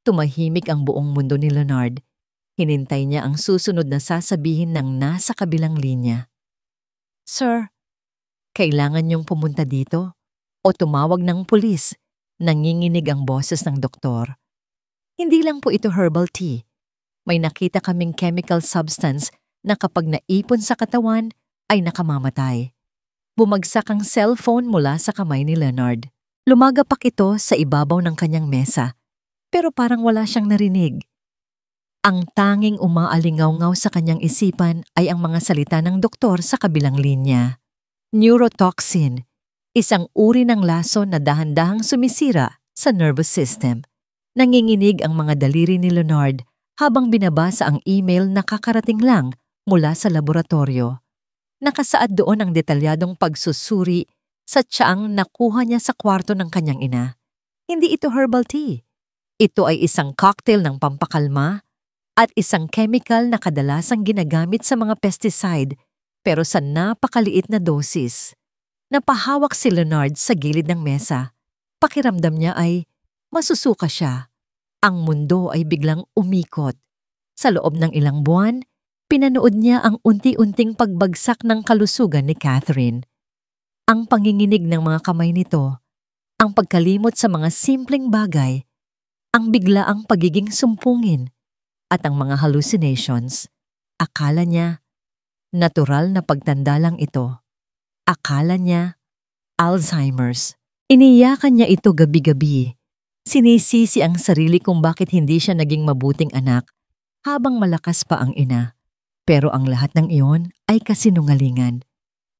Tumahimik ang buong mundo ni Leonard. Hinintay niya ang susunod na sasabihin ng nasa kabilang linya. Sir, kailangan niyong pumunta dito o tumawag ng pulis. Nanginginig ang boses ng doktor. Hindi lang po ito herbal tea. May nakita kaming chemical substance na kapag naipon sa katawan ay nakamamatay. Bumagsak ang cellphone mula sa kamay ni Leonard. Lumagapak ito sa ibabaw ng kanyang mesa, pero parang wala siyang narinig. Ang tanging umaalingaw-ngaw sa kanyang isipan ay ang mga salita ng doktor sa kabilang linya. Neurotoxin, isang uri ng lason na dahan-dahang sumisira sa nervous system. Nanginginig ang mga daliri ni Leonard habang binabasa ang email na kakarating lang mula sa laboratorio. Nakasaad doon ang detalyadong pagsusuri sa tiyaang nakuha niya sa kwarto ng kanyang ina. Hindi ito herbal tea. Ito ay isang cocktail ng pampakalma at isang chemical na kadalasang ginagamit sa mga pesticide pero sa napakaliit na dosis. Napahawak si Leonard sa gilid ng mesa. Pakiramdam niya ay masusuka siya. Ang mundo ay biglang umikot. Sa loob ng ilang buwan, pinanood niya ang unti-unting pagbagsak ng kalusugan ni Catherine. Ang panginginig ng mga kamay nito, ang pagkalimot sa mga simpleng bagay, ang biglaang pagiging sumpungin, at ang mga hallucinations. Akala niya, natural na pagtanda lang ito. Akala niya, Alzheimer's. Iniyakan niya ito gabi-gabi. Sinisisi ang sarili kung bakit hindi siya naging mabuting anak habang malakas pa ang ina. Pero ang lahat ng iyon ay kasinungalingan.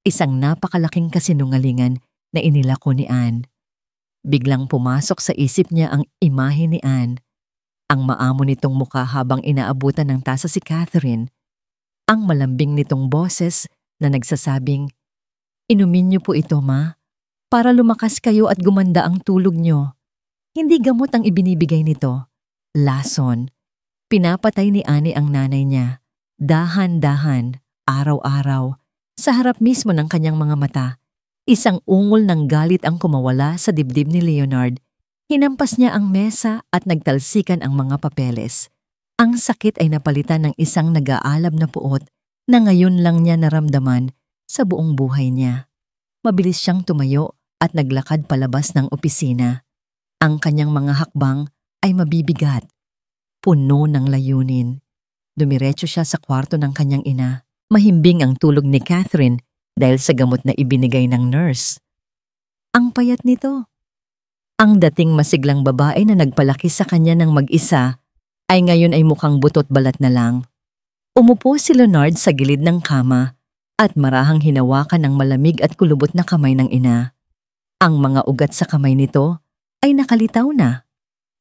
Isang napakalaking kasinungalingan na inilako ni Anne. Biglang pumasok sa isip niya ang imahe ni Anne. Ang maamo nitong mukha habang inaabutan ng tasa si Catherine. Ang malambing nitong boses na nagsasabing, "Inumin niyo po ito, ma, para lumakas kayo at gumanda ang tulog niyo. Hindi gamot ang ibinibigay nito. Lason." Pinapatay ni Annie ang nanay niya. Dahan-dahan, araw-araw, sa harap mismo ng kanyang mga mata. Isang ungol ng galit ang kumawala sa dibdib ni Leonard. Hinampas niya ang mesa at nagtalsikan ang mga papeles. Ang sakit ay napalitan ng isang nag-aalab na puot na ngayon lang niya naramdaman sa buong buhay niya. Mabilis siyang tumayo at naglakad palabas ng opisina. Ang kanyang mga hakbang ay mabibigat, puno ng layunin. Dumiretso siya sa kwarto ng kanyang ina. Mahimbing ang tulog ni Catherine dahil sa gamot na ibinigay ng nurse. Ang payat nito. Ang dating masiglang babae na nagpalaki sa kanya ng mag-isa ay ngayon ay mukhang butot balat na lang. Umupo si Leonard sa gilid ng kama at marahang hinawakan ng malamig at kulubot na kamay ng ina. Ang mga ugat sa kamay nito ay nakalitaw na.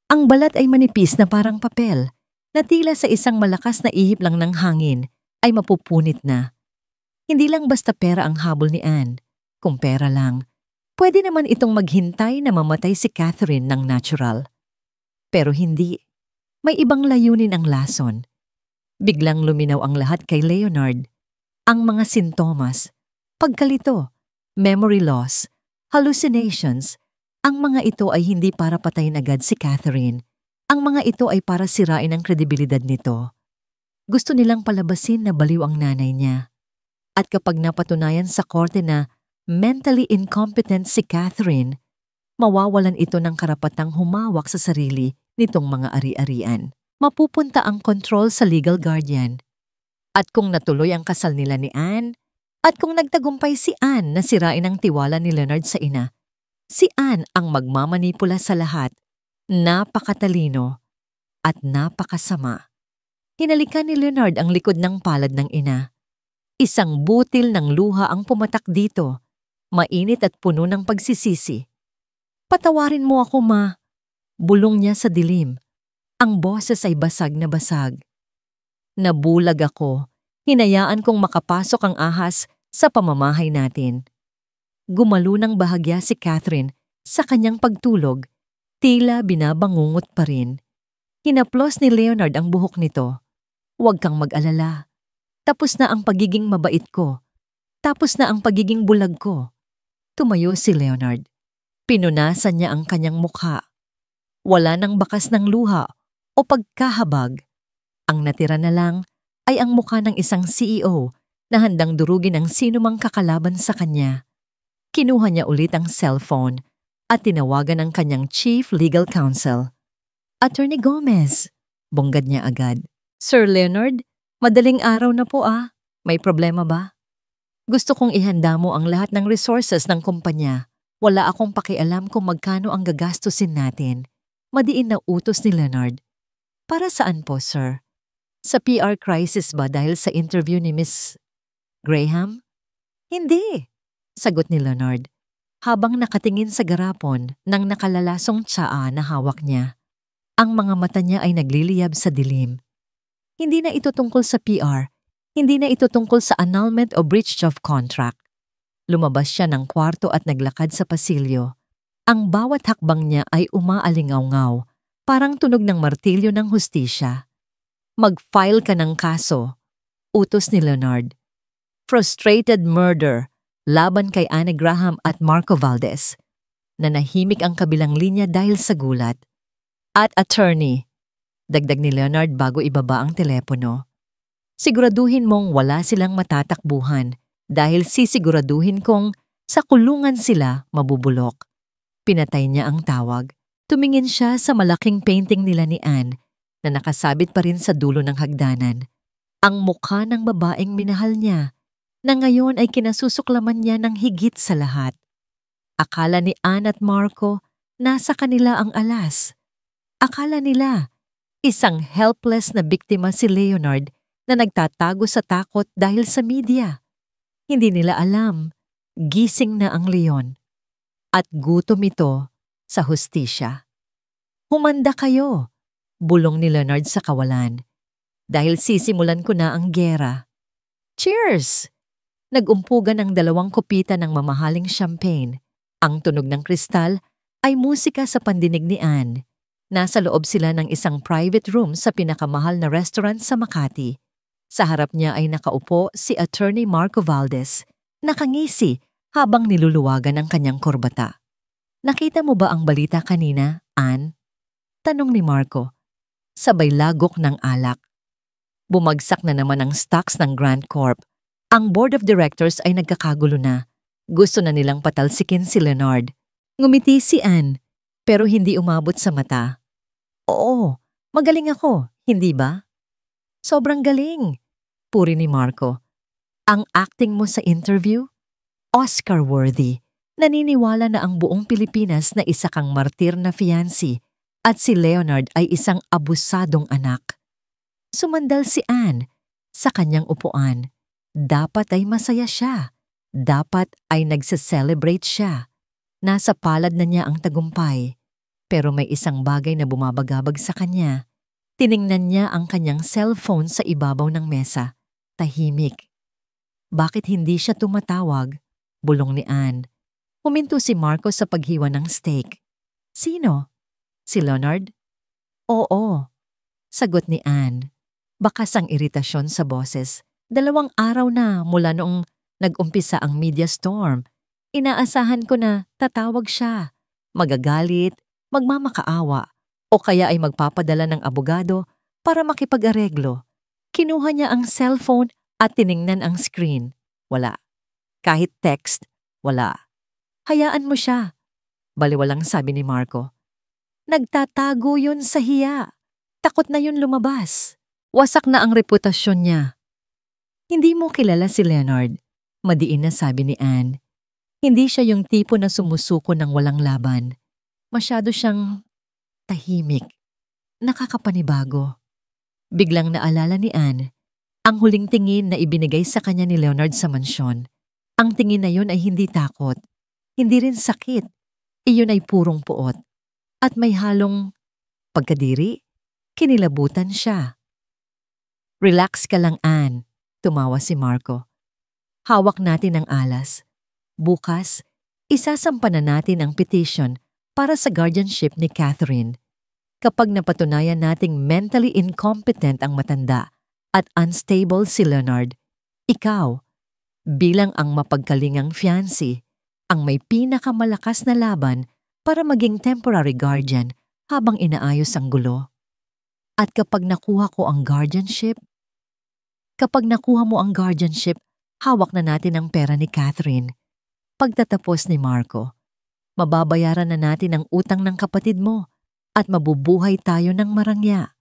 Ang balat ay manipis na parang papel, na tila sa isang malakas na ihip lang ng hangin ay mapupunit na. Hindi lang basta pera ang habol ni Anne. Kung pera lang, pwede naman itong maghintay na mamatay si Catherine ng natural. Pero hindi. May ibang layunin ang lason. Biglang luminaw ang lahat kay Leonard. Ang mga sintomas, pagkalito, memory loss, hallucinations, ang mga ito ay hindi para patayin agad si Catherine. Ang mga ito ay para sirain ang kredibilidad nito. Gusto nilang palabasin na baliw ang nanay niya. At kapag napatunayan sa korte na mentally incompetent si Catherine, mawawalan ito ng karapatang humawak sa sarili nitong mga ari-arian. Mapupunta ang control sa legal guardian. At kung natuloy ang kasal nila ni Anne, at kung nagtagumpay si Anne na sirain ang tiwala ni Leonard sa ina, si Anne ang magmamanipula sa lahat. Napakatalino at napakasama. Hinalikan ni Leonard ang likod ng palad ng ina. Isang butil ng luha ang pumatak dito, mainit at puno ng pagsisisi. "Patawarin mo ako, ma." Bulong niya sa dilim. Ang boses ay basag na basag. "Nabulag ako. Hinayaan kong makapasok ang ahas sa pamamahay natin." Gumalo ng bahagya si Catherine sa kanyang pagtulog, tila binabangungot pa rin. Hinaplos ni Leonard ang buhok nito. "Huwag kang mag-alala. Tapos na ang pagiging mabait ko. Tapos na ang pagiging bulag ko." Tumayo si Leonard. Pinunasan niya ang kanyang mukha. Wala nang bakas ng luha o pagkahabag. Ang natira na lang ay ang mukha ng isang CEO na handang durugin ang sinumang kakalaban sa kanya. Kinuha niya ulit ang cellphone at tinawagan ang kanyang Chief Legal Counsel. "Attorney Gomez," bunggad niya agad. "Sir Leonard, madaling araw na po ah. May problema ba?" "Gusto kong ihanda mo ang lahat ng resources ng kumpanya. Wala akong pakialam kung magkano ang gagastusin natin." Madiin na utos ni Leonard. "Para saan po, sir? Sa PR crisis ba dahil sa interview ni Miss Graham?" "Hindi," sagot ni Leonard, habang nakatingin sa garapon ng nakalalasong tsaa na hawak niya. Ang mga mata niya ay nagliliyab sa dilim. Hindi na ito tungkol sa PR. Hindi na ito tungkol sa annulment o breach of contract. Lumabas siya ng kwarto at naglakad sa pasilyo. Ang bawat hakbang niya ay umaalingaw-ngaw, parang tunog ng martilyo ng hustisya. "Mag-file ka ng kaso," utos ni Leonard. "Frustrated murder laban kay Anne Graham at Marco Valdez." Nanahimik ang kabilang linya dahil sa gulat. "At attorney," dagdag ni Leonard bago ibaba ang telepono. "Siguraduhin mong wala silang matatakbuhan dahil sisiguraduhin kong sa kulungan sila mabubulok." Pinatay niya ang tawag. Tumingin siya sa malaking painting nila ni Anne na nakasabit pa rin sa dulo ng hagdanan. Ang mukha ng babaeng minahal niya, na ngayon ay kinasusuklaman niya ng higit sa lahat. Akala ni Anne at Marco nasa kanila ang alas. Akala nila isang helpless na biktima si Leonard na nagtatago sa takot dahil sa media. Hindi nila alam, gising na ang leon. At gutom ito sa hustisya. Humanda kayo, bulong ni Leonard sa kawalan. Dahil sisimulan ko na ang gera. Cheers! Nag-umpugan ang 2 kopita ng mamahaling champagne. Ang tunog ng kristal ay musika sa pandinig ni Anne. Nasa loob sila ng isang private room sa pinakamahal na restaurant sa Makati. Sa harap niya ay nakaupo si Attorney Marco Valdez, nakangisi habang niluluwagan ang kanyang korbata. Nakita mo ba ang balita kanina, Anne? Tanong ni Marco. Sabay lagok ng alak. Bumagsak na naman ang stocks ng Grand Corp. Ang board of directors ay nagkakagulo na. Gusto na nilang patalsikin si Leonard. Ngumiti si Anne, pero hindi umabot sa mata. Oo, magaling ako, hindi ba? Sobrang galing, puri ni Marco. Ang acting mo sa interview? Oscar-worthy. Naniniwala na ang buong Pilipinas na isa kang martir na fiancé at si Leonard ay isang abusadong anak. Sumandal si Anne sa kanyang upuan. Dapat ay masaya siya. Dapat ay nagse-celebrate siya. Nasa palad na niya ang tagumpay. Pero may isang bagay na bumabagabag sa kanya. Tiningnan niya ang kanyang cellphone sa ibabaw ng mesa. Tahimik. Bakit hindi siya tumatawag? Bulong ni Anne. Huminto si Marco sa paghiwa ng steak. Sino? Si Leonard? Oo. Sagot ni Anne. Bakas ang iritasyon sa boses. 2 araw na mula noong nag-umpisa ang media storm. Inaasahan ko na tatawag siya. Magagalit, magmamakaawa, o kaya ay magpapadala ng abogado para makipag-areglo. Kinuha niya ang cellphone at tiningnan ang screen. Wala. Kahit text, wala. Hayaan mo siya. Baliwalang sabi ni Marco. Nagtatago yun sa hiya. Takot na yun lumabas. Wasak na ang reputasyon niya. Hindi mo kilala si Leonard, madiin na sabi ni Anne. Hindi siya yung tipo na sumusuko ng walang laban. Masyado siyang tahimik, nakakapanibago. Biglang naalala ni Anne ang huling tingin na ibinigay sa kanya ni Leonard sa mansyon. Ang tingin na yun ay hindi takot, hindi rin sakit. Iyon ay purong puot. At may halong pagkadiri, kinilabutan siya. Relax ka lang, Anne, tumawa si Marco. Hawak natin ang alas. Bukas, isasampa na natin ang petition para sa guardianship ni Catherine. Kapag napatunayan nating mentally incompetent ang matanda at unstable si Leonard, ikaw, bilang ang mapagkalingang fiancé, ang may pinakamalakas na laban para maging temporary guardian habang inaayos ang gulo. At kapag nakuha ko ang guardianship, hawak na natin ang pera ni Catherine. Pagtatapos ni Marco, mababayaran na natin ang utang ng kapatid mo at mabubuhay tayo ng marangya.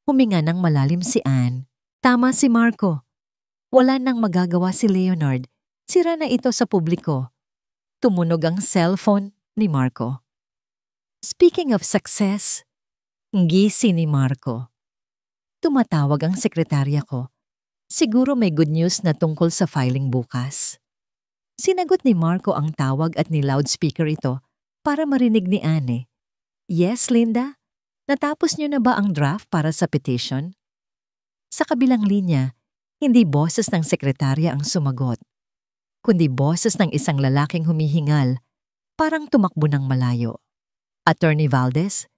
Huminga ng malalim si Anne. Tama si Marco. Wala nang magagawa si Leonard. Sira na ito sa publiko. Tumunog ang cellphone ni Marco. Speaking of success, ngisi ni Marco. Tumatawag ang sekretarya ko. Siguro may good news na tungkol sa filing bukas. Sinagot ni Marco ang tawag at ni loudspeaker ito para marinig ni Anne. Yes, Linda? Natapos niyo na ba ang draft para sa petition? Sa kabilang linya, hindi boses ng sekretarya ang sumagot, kundi boses ng isang lalaking humihingal, parang tumakbo ng malayo. Attorney Valdez,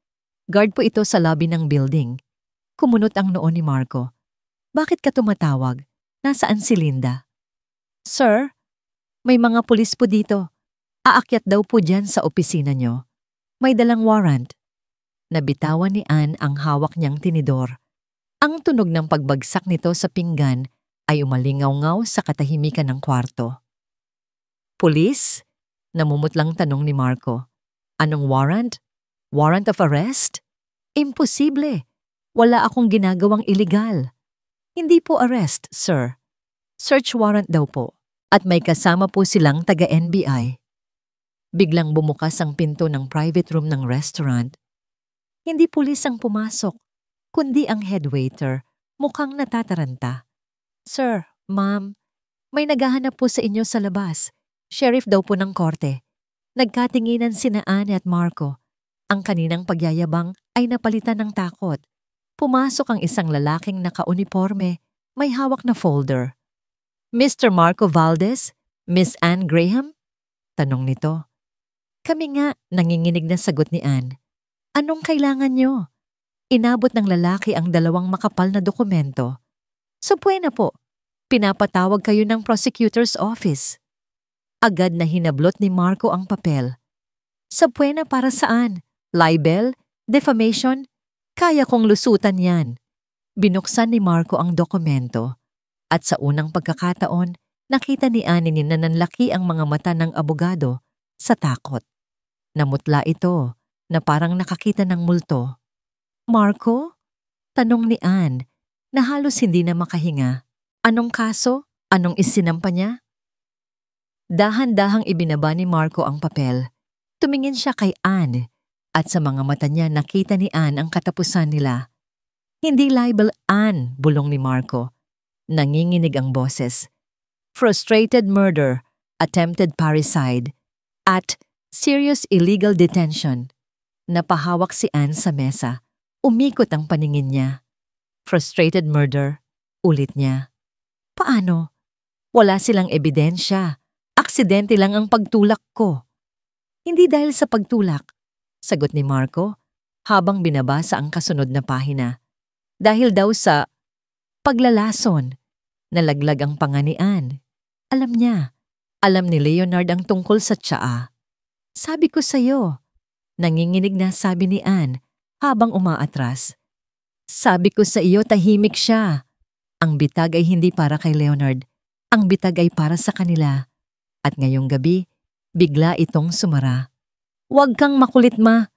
guard po ito sa lobby ng building. Kumunot ang noo ni Marco. Bakit ka tumatawag? Nasaan si Linda? Sir, may mga pulis po dito. Aakyat daw po dyan sa opisina nyo. May dalang warrant. Nabitawan ni Anne ang hawak niyang tinidor. Ang tunog ng pagbagsak nito sa pinggan ay umalingaw-ngaw sa katahimikan ng kwarto. Pulis? Namumutlang tanong ni Marco. Anong warrant? Warrant of arrest? Imposible. Wala akong ginagawang illegal. Hindi po arrest, sir. Search warrant daw po. at may kasama po silang taga-NBI. Biglang bumukas ang pinto ng private room ng restaurant. Hindi pulis ang pumasok, kundi ang head waiter, mukhang natataranta. "Sir, ma'am, may naghahanap po sa inyo sa labas. Sheriff daw po ng korte." Nagkatinginan sina Anne at Marco. Ang kaninang pagyayabang ay napalitan ng takot. Pumasok ang isang lalaking naka-uniforme, may hawak na folder. "Mr. Marco Valdez? Miss Anne Graham?" Tanong nito. "Kami nga," nanginginig na sagot ni Anne. "Anong kailangan nyo?" Inabot ng lalaki ang 2 makapal na dokumento. "So buena po, pinapatawag kayo ng prosecutor's office." Agad na hinablot ni Marco ang papel. "Sa buena para saan? Libel? Defamation? Kaya kong lusutan yan." Binuksan ni Marco ang dokumento. At sa unang pagkakataon, nakita ni Anne na nanlaki ang mga mata ng abogado sa takot. Namutla ito na parang nakakita ng multo. "Marco?" Tanong ni Anne na halos hindi na makahinga. "Anong kaso? Anong isinampa niya?" Dahan-dahang ibinaba ni Marco ang papel. Tumingin siya kay Anne at sa mga mata niya nakita ni Anne ang katapusan nila. "Hindi libel, Anne," bulong ni Marco. Nanginginig ang boses. "Frustrated murder, attempted parricide, at serious illegal detention." Napahawak si Anne sa mesa. Umikot ang paningin niya. "Frustrated murder," ulit niya. "Paano? Wala silang ebidensya. Aksidente lang ang pagtulak ko." "Hindi dahil sa pagtulak," sagot ni Marco habang binabasa ang kasunod na pahina. "Dahil daw sa paglalason." Nalaglag ang panga ni Anne. Alam niya. Alam ni Leonard ang tungkol sa tsaa. "Sabi ko sa'yo." Nanginginig na sabi ni Anne habang umaatras. "Sabi ko sa iyo, tahimik siya." Ang bitag ay hindi para kay Leonard. Ang bitag ay para sa kanila. At ngayong gabi, bigla itong sumara. "Huwag kang makulit, ma.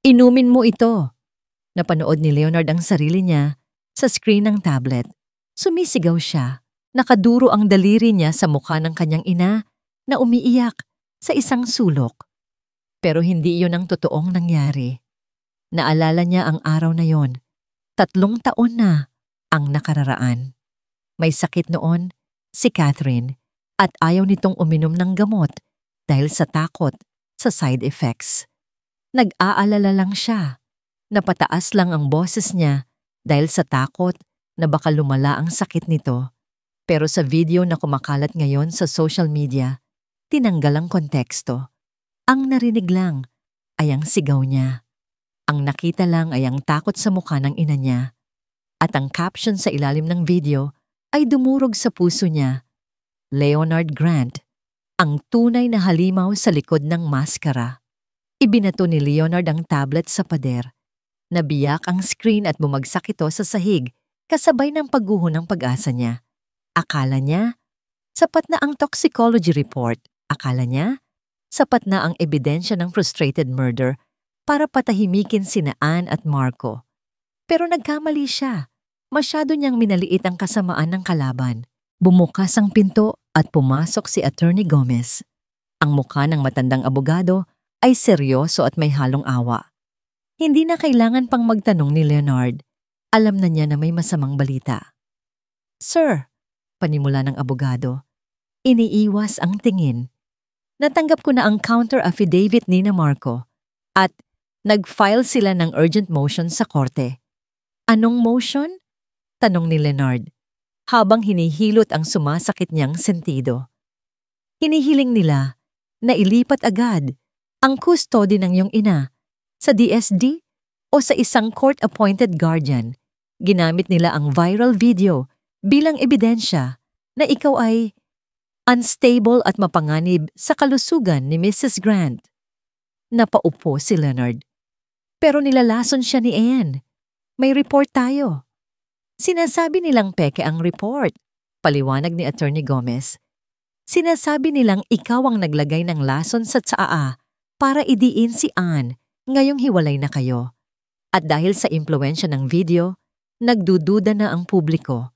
Inumin mo ito." Napanood ni Leonard ang sarili niya sa screen ng tablet. Sumisigaw siya. Nakaduro ang daliri niya sa mukha ng kanyang ina na umiiyak sa isang sulok. Pero hindi iyon ang totoong nangyari. Naalala niya ang araw na yon. 3 taon na ang nakararaan. May sakit noon si Catherine at ayaw nitong uminom ng gamot dahil sa takot sa side effects. Nag-aalala lang siya. Napataas lang ang boses niya dahil sa takot na baka lumala ang sakit nito. Pero sa video na kumakalat ngayon sa social media, tinanggal ang konteksto. Ang narinig lang ay ang sigaw niya. Ang nakita lang ay ang takot sa mukha ng ina niya. At ang caption sa ilalim ng video ay dumurog sa puso niya. "Leonard Grant, ang tunay na halimaw sa likod ng maskara." Ibinato ni Leonard ang tablet sa pader. Nabiyak ang screen at bumagsak ito sa sahig kasabay ng pagguho ng pag-asa niya. Akala niya, sapat na ang toxicology report. Akala niya, sapat na ang ebidensya ng frustrated murder para patahimikin sina Anne at Marco. Pero nagkamali siya. Masyado niyang minaliit ang kasamaan ng kalaban. Bumukas ang pinto at pumasok si Attorney Gomez. Ang mukha ng matandang abogado ay seryoso at may halong awa. Hindi na kailangan pang magtanong ni Leonard. Alam na niya na may masamang balita. "Sir," panimula ng abogado. Iniiwas ang tingin. "Natanggap ko na ang counter affidavit ni na Marco at nag-file sila ng urgent motion sa korte." "Anong motion?" tanong ni Leonard habang hinihilot ang sumasakit niyang sentido. Hinihiling nila na ilipat agad ang custody ng iyong ina sa DSD o sa isang court-appointed guardian. Ginamit nila ang viral video bilang ebidensya na ikaw ay unstable at mapanganib sa kalusugan ni Mrs. Grant. Napaupo si Leonard. "Pero nilalason siya ni Anne. May report tayo." "Sinasabi nilang peke ang report," paliwanag ni Attorney Gomez. "Sinasabi nilang ikaw ang naglagay ng lason sa tsaa para idiin si Anne ngayong hiwalay na kayo. At dahil sa impluwensya ng video, nagdududa na ang publiko.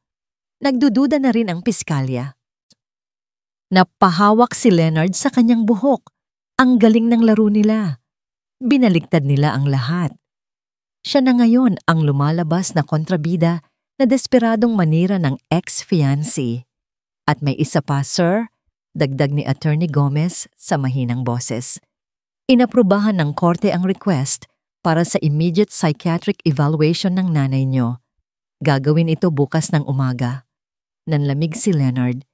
Nagdududa na rin ang piskalya." Napahawak si Leonard sa kanyang buhok. Ang galing ng laro nila. Binaligtad nila ang lahat. Siya na ngayon ang lumalabas na kontrabida na desperadong manira ng ex-fiancé. At may isa pa, sir, dagdag ni Attorney Gomez sa mahinang boses. Inaprubahan ng korte ang request para sa immediate psychiatric evaluation ng nanay niyo. Gagawin ito bukas ng umaga. Nanlamig si Leonard.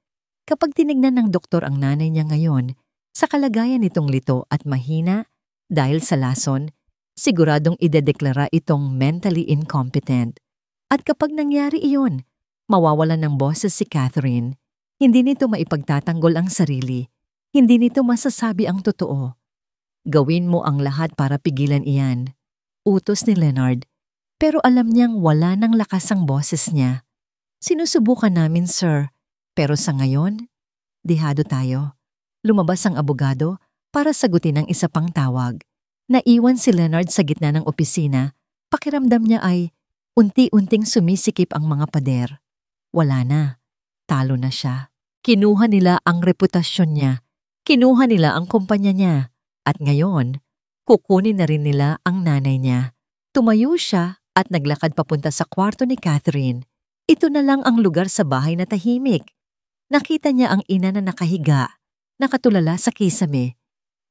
Kapag tinignan ng doktor ang nanay niya ngayon, sa kalagayan nitong lito at mahina dahil sa lason, siguradong idedeklara itong mentally incompetent. At kapag nangyari iyon, mawawalan ng boses si Catherine. Hindi nito maipagtatanggol ang sarili. Hindi nito masasabi ang totoo. Gawin mo ang lahat para pigilan iyan. Utos ni Leonard. Pero alam niyang wala ng lakas ang boses niya. Sinusubukan namin, sir. Pero sa ngayon, dihado tayo. Lumabas ang abogado para sagutin ang isa pang tawag. Naiwan si Leonard sa gitna ng opisina. Pakiramdam niya ay unti-unting sumisikip ang mga pader. Wala na. Talo na siya. Kinuha nila ang reputasyon niya. Kinuha nila ang kumpanya niya. At ngayon, kukunin na rin nila ang nanay niya. Tumayo siya at naglakad papunta sa kwarto ni Catherine. Ito na lang ang lugar sa bahay na tahimik. Nakita niya ang ina na nakahiga, nakatulala sa kisame.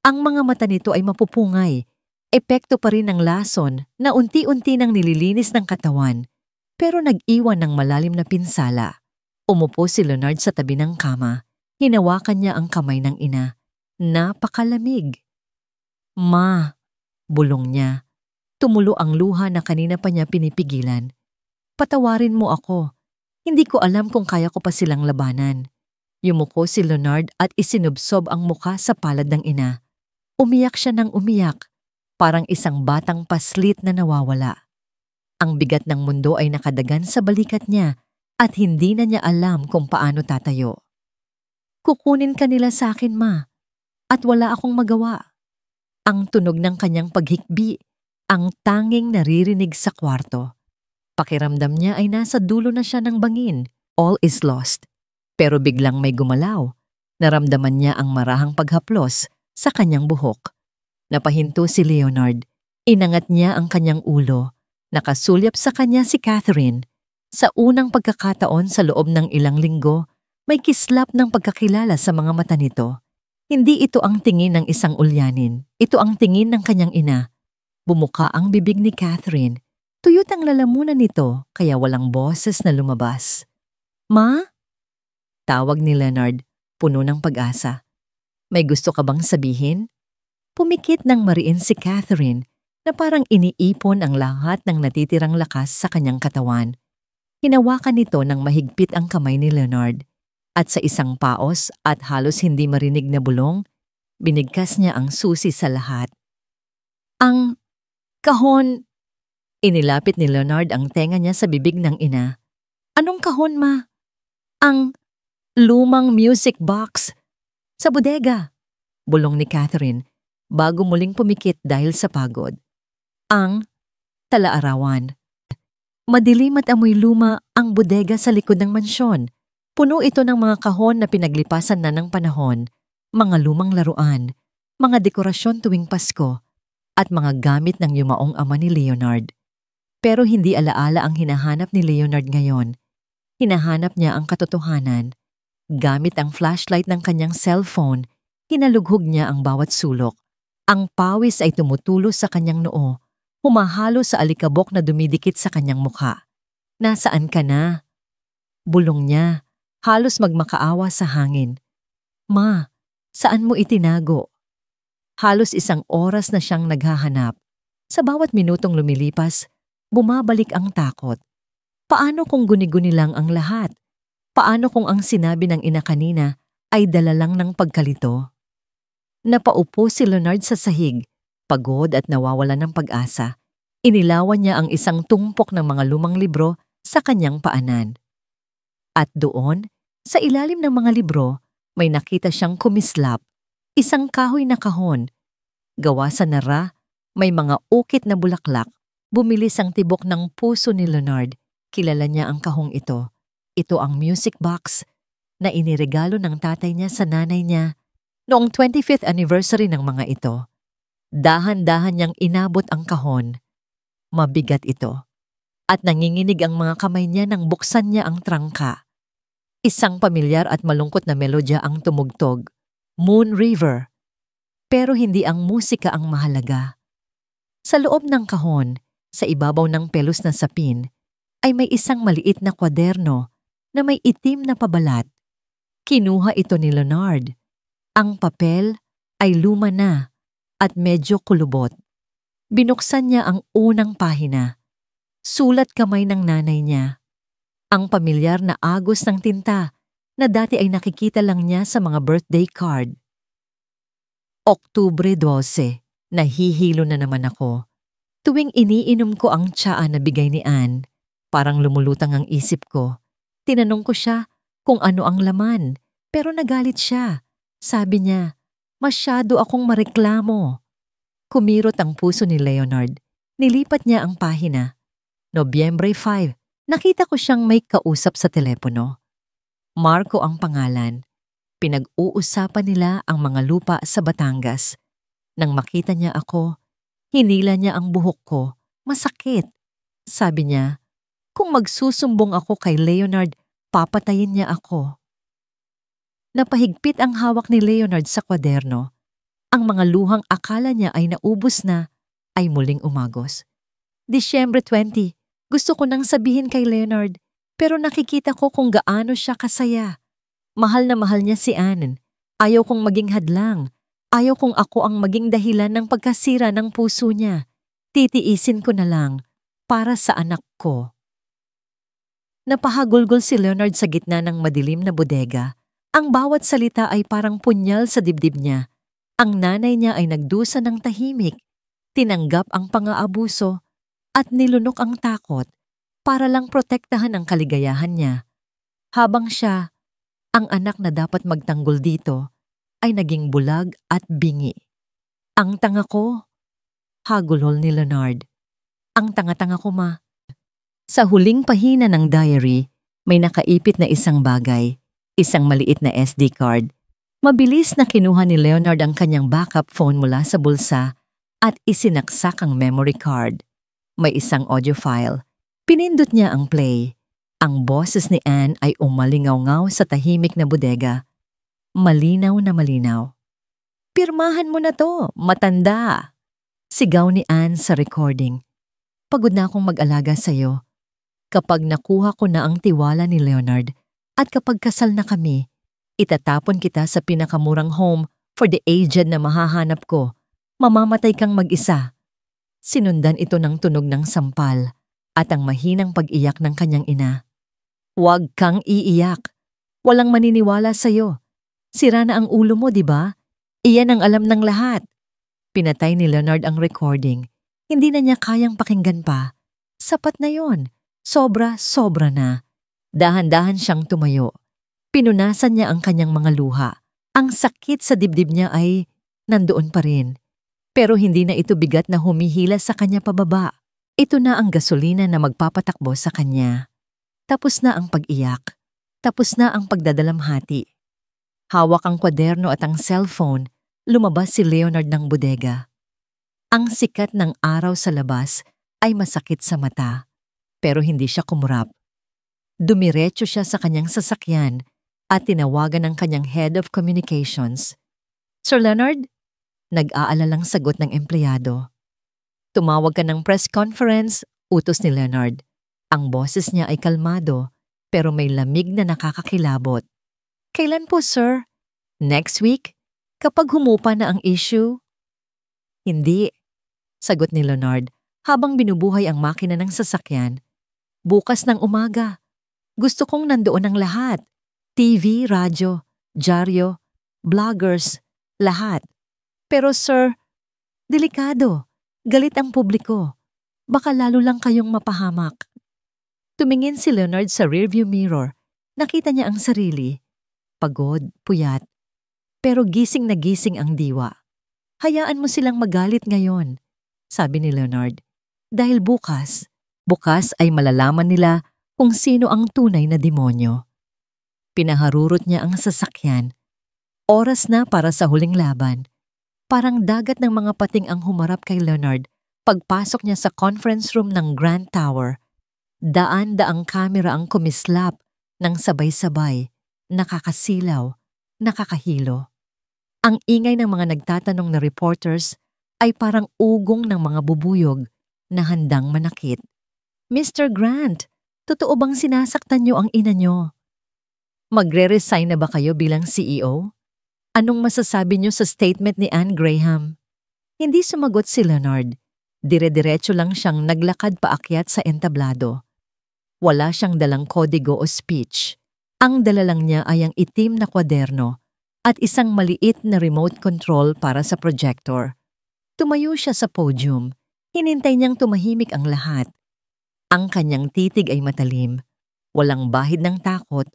Ang mga mata nito ay mapupungay. Epekto pa rin ng lason na unti-unti nang nililinis ng katawan, pero nag-iwan ng malalim na pinsala. Umupo si Leonard sa tabi ng kama. Hinawakan niya ang kamay ng ina. Napakalamig. Ma, bulong niya. Tumulo ang luha na kanina pa niya pinipigilan. Patawarin mo ako. Hindi ko alam kung kaya ko pa silang labanan. Yumuko si Leonard at isinubsob ang muka sa palad ng ina. Umiyak siya ng umiyak, parang isang batang paslit na nawawala. Ang bigat ng mundo ay nakadagan sa balikat niya at hindi na niya alam kung paano tatayo. Kukunin ka nila sa akin, ma, at wala akong magawa. Ang tunog ng kanyang paghikbi, ang tanging naririnig sa kwarto. Pakiramdam niya ay nasa dulo na siya ng bangin. All is lost. Pero biglang may gumalaw. Naramdaman niya ang marahang paghaplos sa kanyang buhok. Napahinto si Leonard. Inangat niya ang kanyang ulo. Nakasulyap sa kanya si Catherine. Sa unang pagkakataon sa loob ng ilang linggo, may kislap ng pagkakilala sa mga mata nito. Hindi ito ang tingin ng isang ulyanin. Ito ang tingin ng kanyang ina. Bumuka ang bibig ni Catherine. Tuyot ang lalamunan nito kaya walang boses na lumabas. Ma? Tawag ni Leonard, puno ng pag-asa. May gusto ka bang sabihin? Pumikit ng mariin si Catherine na parang iniipon ang lahat ng natitirang lakas sa kanyang katawan. Hinawakan nito ng mahigpit ang kamay ni Leonard at sa isang paos at halos hindi marinig na bulong, binigkas niya ang susi sa lahat. Ang kahon. Inilapit ni Leonard ang tenga niya sa bibig ng ina. Anong kahon, ma? Ang lumang music box. Sa bodega. Bulong ni Catherine, bago muling pumikit dahil sa pagod. Ang talaarawan. Madilim at amoy luma ang bodega sa likod ng mansyon. Puno ito ng mga kahon na pinaglipasan na ng panahon, mga lumang laruan, mga dekorasyon tuwing Pasko, at mga gamit ng yumaong ama ni Leonard. Pero hindi alaala ang hinahanap ni Leonard ngayon. Hinahanap niya ang katotohanan. Gamit ang flashlight ng kanyang cellphone, hinalughog niya ang bawat sulok. Ang pawis ay tumutulo sa kanyang noo, humahalo sa alikabok na dumidikit sa kanyang mukha. Nasaan ka na? Bulong niya, halos magmakaawa sa hangin. Ma, saan mo itinago? Halos isang oras na siyang naghahanap. Sa bawat minutong lumilipas, bumabalik ang takot. Paano kung guni-guni lang ang lahat? Paano kung ang sinabi ng ina kanina ay dala lang ng pagkalito? Napaupo si Leonard sa sahig, pagod at nawawalan ng pag-asa. Inilawan niya ang isang tumpok ng mga lumang libro sa kanyang paanan. At doon, sa ilalim ng mga libro, may nakita siyang kumislap, isang kahoy na kahon. Gawa sa nara, may mga ukit na bulaklak. Bumilis ang tibok ng puso ni Leonard. Kilala niya ang kahong ito. Ito ang music box. na iniregalo ng tatay niya sa nanay niya noong 25th anniversary ng mga ito. Dahan-dahan niyang inabot ang kahon. Mabigat ito. At nanginginig ang mga kamay niya nang buksan niya ang trangka. Isang pamilyar at malungkot na melodya ang tumugtog, Moon River. Pero hindi ang musika ang mahalaga. Sa loob ng kahon, sa ibabaw ng pelos na sapin, ay may isang maliit na kwaderno na may itim na pabalat. Kinuha ito ni Leonard. Ang papel ay luma na at medyo kulubot. Binuksan niya ang unang pahina. Sulat kamay ng nanay niya. Ang pamilyar na agos ng tinta na dati ay nakikita lang niya sa mga birthday card. Oktubre 12, nahihilo na naman ako. Tuwing iniinom ko ang tsaa na bigay ni Anne, parang lumulutang ang isip ko. Tinanong ko siya kung ano ang laman, pero nagalit siya. Sabi niya, masyado akong mareklamo. Kumirot ang puso ni Leonard. Nilipat niya ang pahina. Nobyembre 5, nakita ko siyang may kausap sa telepono. Marco ang pangalan. Pinag-uusapan nila ang mga lupa sa Batangas. Nang makita niya ako, hinila niya ang buhok ko. Masakit. Sabi niya, kung magsusumbong ako kay Leonard, papatayin niya ako. Napahigpit ang hawak ni Leonard sa kwaderno. Ang mga luhang akala niya ay naubos na, ay muling umagos. Disyembre 20, gusto ko nang sabihin kay Leonard, pero nakikita ko kung gaano siya kasaya. Mahal na mahal niya si Anne. Ayaw kong maging hadlang. Ayaw kong ako ang maging dahilan ng pagkasira ng puso niya. Titiisin ko na lang para sa anak ko. Napahagulgol si Leonard sa gitna ng madilim na bodega. Ang bawat salita ay parang punyal sa dibdib niya. Ang nanay niya ay nagdusa ng tahimik, tinanggap ang pang-aabuso, at nilunok ang takot para lang protektahan ang kaligayahan niya. Habang siya, ang anak na dapat magtanggol dito, ay naging bulag at bingi. Ang tanga ko, hagulhol ni Leonard. Ang tanga-tanga ko, ma. Sa huling pahina ng diary, may nakaipit na isang bagay, isang maliit na SD card. Mabilis na kinuha ni Leonard ang kanyang backup phone mula sa bulsa at isinaksak ang memory card. May isang audio file. Pinindot niya ang play. Ang boses ni Anne ay umalingaw-ngaw sa tahimik na bodega. Malinaw na malinaw. Pirmahan mo na to, matanda! Sigaw ni Anne sa recording. Pagod na akong mag-alaga sa'yo. Kapag nakuha ko na ang tiwala ni Leonard at kapag kasal na kami, itatapon kita sa pinakamurang home for the aged na mahahanap ko. Mamamatay kang mag-isa. Sinundan ito ng tunog ng sampal at ang mahinang pag-iyak ng kanyang ina. Huwag kang iiyak. Walang maniniwala sa'yo. Sira na ang ulo mo, di ba? Iyan ang alam ng lahat. Pinatay ni Leonard ang recording. Hindi na niya kayang pakinggan pa. Sapat na yon. Sobra na. Dahan-dahan siyang tumayo. Pinunasan niya ang kanyang mga luha. Ang sakit sa dibdib niya ay nandoon pa rin. Pero hindi na ito bigat na humihila sa kanya pababa. Ito na ang gasolina na magpapatakbo sa kanya. Tapos na ang pag-iyak. Tapos na ang pagdadalamhati. Hawak ang kwaderno at ang cellphone, lumabas si Leonard ng bodega. Ang sikat ng araw sa labas ay masakit sa mata, pero hindi siya kumurap. Dumiretso siya sa kanyang sasakyan at tinawagan ng kanyang head of communications. Sir Leonard? Nag-aalalang sagot ng empleyado. Tumawag ka ng press conference, utos ni Leonard. Ang boses niya ay kalmado, pero may lamig na nakakakilabot. Kailan po, sir? Next week? Kapag humupa na ang issue? Hindi, sagot ni Leonard habang binubuhay ang makina ng sasakyan. Bukas ng umaga. Gusto kong nandoon ang lahat. TV, radyo, dyaryo, bloggers, lahat. Pero sir, delikado. Galit ang publiko. Baka lalo lang kayong mapahamak. Tumingin si Leonard sa rearview mirror. Nakita niya ang sarili. Pagod, puyat. Pero gising na gising ang diwa. Hayaan mo silang magalit ngayon, sabi ni Leonard. Dahil bukas ay malalaman nila kung sino ang tunay na demonyo. Pinaharurot niya ang sasakyan. Oras na para sa huling laban. Parang dagat ng mga pating ang humarap kay Leonard pagpasok niya sa conference room ng Grand Tower. Daan-daang kamera ang kumislap ng sabay-sabay, nakakasilaw, nakakahilo. Ang ingay ng mga nagtatanong na reporters ay parang ugong ng mga bubuyog na handang manakit. Mr. Grant, totoo bang sinasaktan niyo ang ina niyo? Magre-resign na ba kayo bilang CEO? Anong masasabi niyo sa statement ni Anne Graham? Hindi sumagot si Leonard. Dire-diretso lang siyang naglakad paakyat sa entablado. Wala siyang dalang kodigo o speech. Ang dala lang niya ay ang itim na kwaderno at isang maliit na remote control para sa projector. Tumayo siya sa podium. Hinintay niyang tumahimik ang lahat. Ang kanyang titig ay matalim. Walang bahid ng takot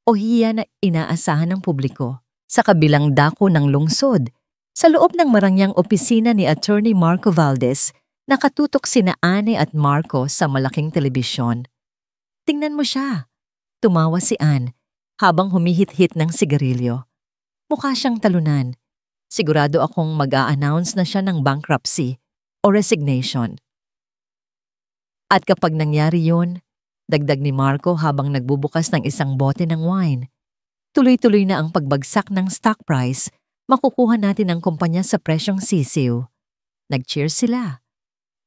o hiya na inaasahan ng publiko. Sa kabilang dako ng lungsod, sa loob ng marangyang opisina ni Attorney Marco Valdez, nakatutok sina Anne at Marco sa malaking telebisyon. Tingnan mo siya. Tumawa si Anne habang humihit-hit ng sigarilyo. Mukha siyang talunan. Sigurado akong mag-a-announce na siya ng bankruptcy o resignation. At kapag nangyari yun, dagdag ni Marco habang nagbubukas ng isang bote ng wine, tuloy-tuloy na ang pagbagsak ng stock price, makukuha natin ang kumpanya sa presyong sisiw. Nag-cheer sila.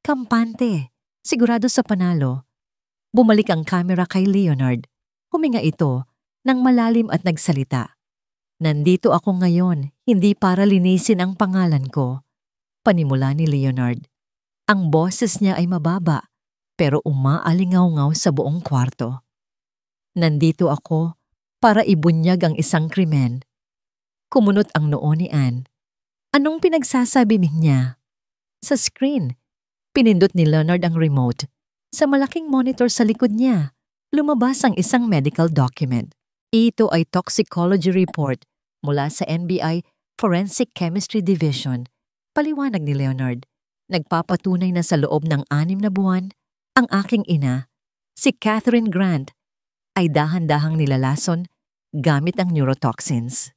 Kampante, sigurado sa panalo. Bumalik ang kamera kay Leonard. Huminga ito nang malalim at nagsalita. Nandito ako ngayon, hindi para linisin ang pangalan ko. Panimula ni Leonard. Ang boses niya ay mababa, pero umaalingaw-ngaw sa buong kwarto. Nandito ako para ibunyag ang isang krimen. Kumunot ang noo ni Anne. Anong pinagsasabi niya? Sa screen, pinindot ni Leonard ang remote. Sa malaking monitor sa likod niya, lumabas ang isang medical document. Ito ay toxicology report mula sa NBI Forensic Chemistry Division. Paliwanag ni Leonard. Nagpapatunay na sa loob ng 6 na buwan, ang aking ina, si Catherine Grant, ay dahan-dahang nilalason gamit ang neurotoxins.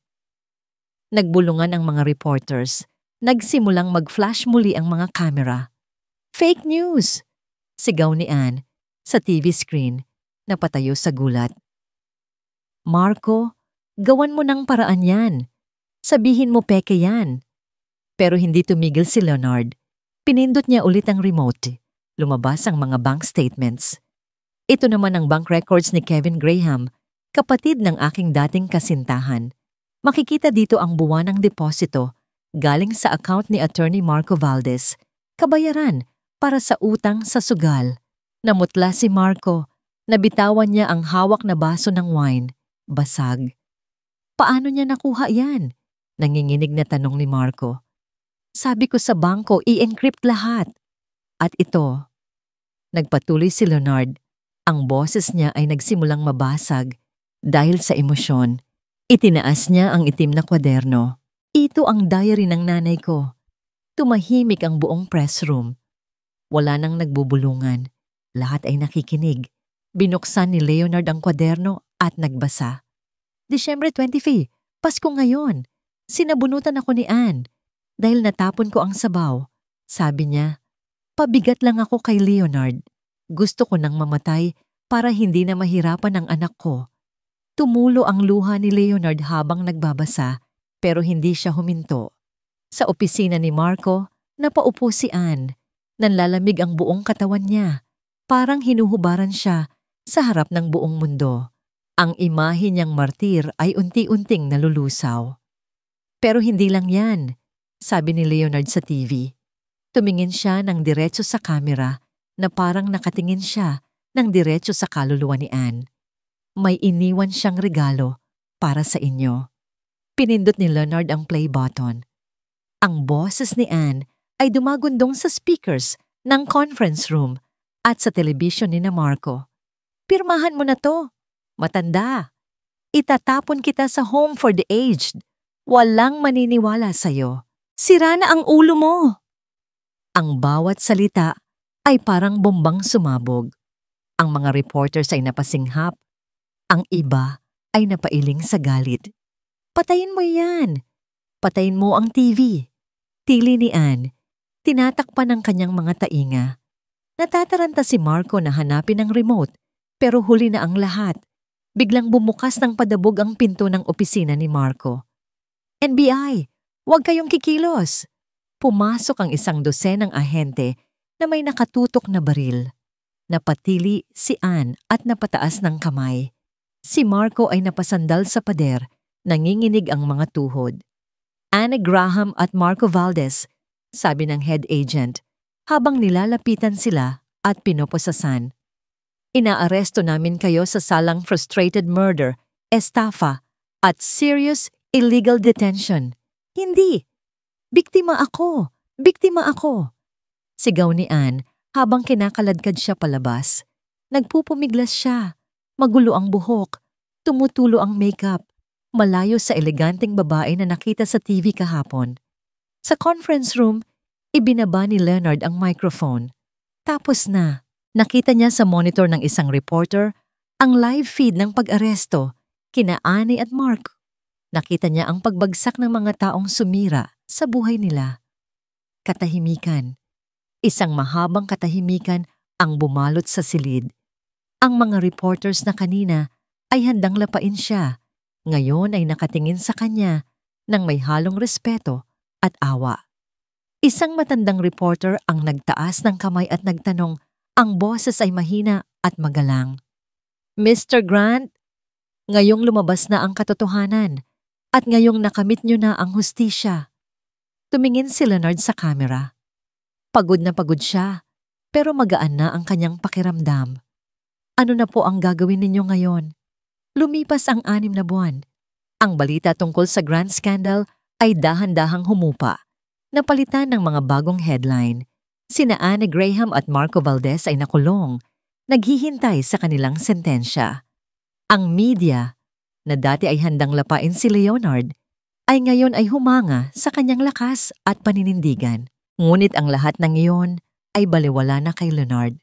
Nagbulungan ang mga reporters. Nagsimulang mag-flash muli ang mga kamera. Fake news! Sigaw ni Anne sa TV screen na patayo sa gulat. Marco, gawan mo ng paraan yan. Sabihin mo peke yan. Pero hindi tumigil si Leonard. Pinindot niya ulit ang remote. Lumabas ang mga bank statements. Ito naman ang bank records ni Kevin Graham, kapatid ng aking dating kasintahan. Makikita dito ang buwanang deposito galing sa account ni Attorney Marco Valdez. Kabayaran para sa utang sa sugal. Namutla si Marco. Nabitawan niya ang hawak na baso ng wine. Basag. Paano niya nakuha yan? Nanginginig na tanong ni Marco. Sabi ko sa bangko, i-encrypt lahat. At ito, nagpatuloy si Leonard. Ang boses niya ay nagsimulang mabasag dahil sa emosyon. Itinaas niya ang itim na kwaderno. Ito ang diary ng nanay ko. Tumahimik ang buong press room. Wala nang nagbubulungan. Lahat ay nakikinig. Binuksan ni Leonard ang kwaderno at nagbasa. Disyembre 25, Pasko ngayon. Sinabunutan ako ni Anne dahil natapon ko ang sabaw. Sabi niya, pabigat lang ako kay Leonard. Gusto ko nang mamatay para hindi na mahirapan ang anak ko. Tumulo ang luha ni Leonard habang nagbabasa pero hindi siya huminto. Sa opisina ni Marco, napaupo si Anne. Nanlalamig ang buong katawan niya. Parang hinuhubaran siya sa harap ng buong mundo. Ang imahe niyang martir ay unti-unting nalulusaw. Pero hindi lang yan, sabi ni Leonard sa TV. Tumingin siya ng diretso sa kamera na parang nakatingin siya ng diretso sa kaluluwa ni Anne. May iniwan siyang regalo para sa inyo. Pinindot ni Leonard ang play button. Ang boses ni Anne ay dumagundong sa speakers ng conference room at sa telebisyon ni Marco. Pirmahan mo na to. Matanda. Itatapon kita sa home for the aged. Walang maniniwala sa'yo. Sira na ang ulo mo. Ang bawat salita ay parang bombang sumabog. Ang mga reporters ay napasinghap. Ang iba ay napailing sa galit. Patayin mo yan! Patayin mo ang TV! Tili ni Anne, tinatakpan ng kanyang mga tainga. Natataranta si Marco na hanapin ang remote, pero huli na ang lahat. Biglang bumukas ng padabog ang pinto ng opisina ni Marco. NBI, huwag kayong kikilos! Pumasok ang isang dosenang ahente na may nakatutok na baril. Napatili si Anne at napataas ng kamay. Si Marco ay napasandal sa pader, nanginginig ang mga tuhod. Anne Graham at Marco Valdez, sabi ng head agent, habang nilalapitan sila at pinoposasan. Inaaresto namin kayo sa salang frustrated murder, estafa, at serious illegal detention. Hindi! Biktima ako! Biktima ako! Sigaw ni Anne habang kinakaladkad siya palabas. Nagpupumiglas siya. Magulo ang buhok. Tumutulo ang makeup. Malayo sa eleganteng babae na nakita sa TV kahapon. Sa conference room, ibinaba ni Leonard ang microphone. Tapos na. Nakita niya sa monitor ng isang reporter ang live feed ng pag-aresto kina Annie at Mark. Nakita niya ang pagbagsak ng mga taong sumira sa buhay nila. Katahimikan. Isang mahabang katahimikan ang bumalot sa silid. Ang mga reporters na kanina ay handang lapain siya. Ngayon ay nakatingin sa kanya ng may halong respeto at awa. Isang matandang reporter ang nagtaas ng kamay at nagtanong, ang boses ay mahina at magalang. Mr. Grant, ngayong lumabas na ang katotohanan at ngayong nakamit niyo na ang hustisya. Tumingin si Leonard sa kamera. Pagod na pagod siya, pero magaan na ang kanyang pakiramdam. Ano na po ang gagawin ninyo ngayon? Lumipas ang 6 na buwan. Ang balita tungkol sa Grant Scandal ay dahan-dahang humupa. Napalitan ng mga bagong headline. Sina Anne Graham at Marco Valdez ay nakulong, naghihintay sa kanilang sentensya. Ang media, na dati ay handang lapain si Leonard, ay ngayon ay humanga sa kanyang lakas at paninindigan. Ngunit ang lahat ng iyon ay baliwala na kay Leonard.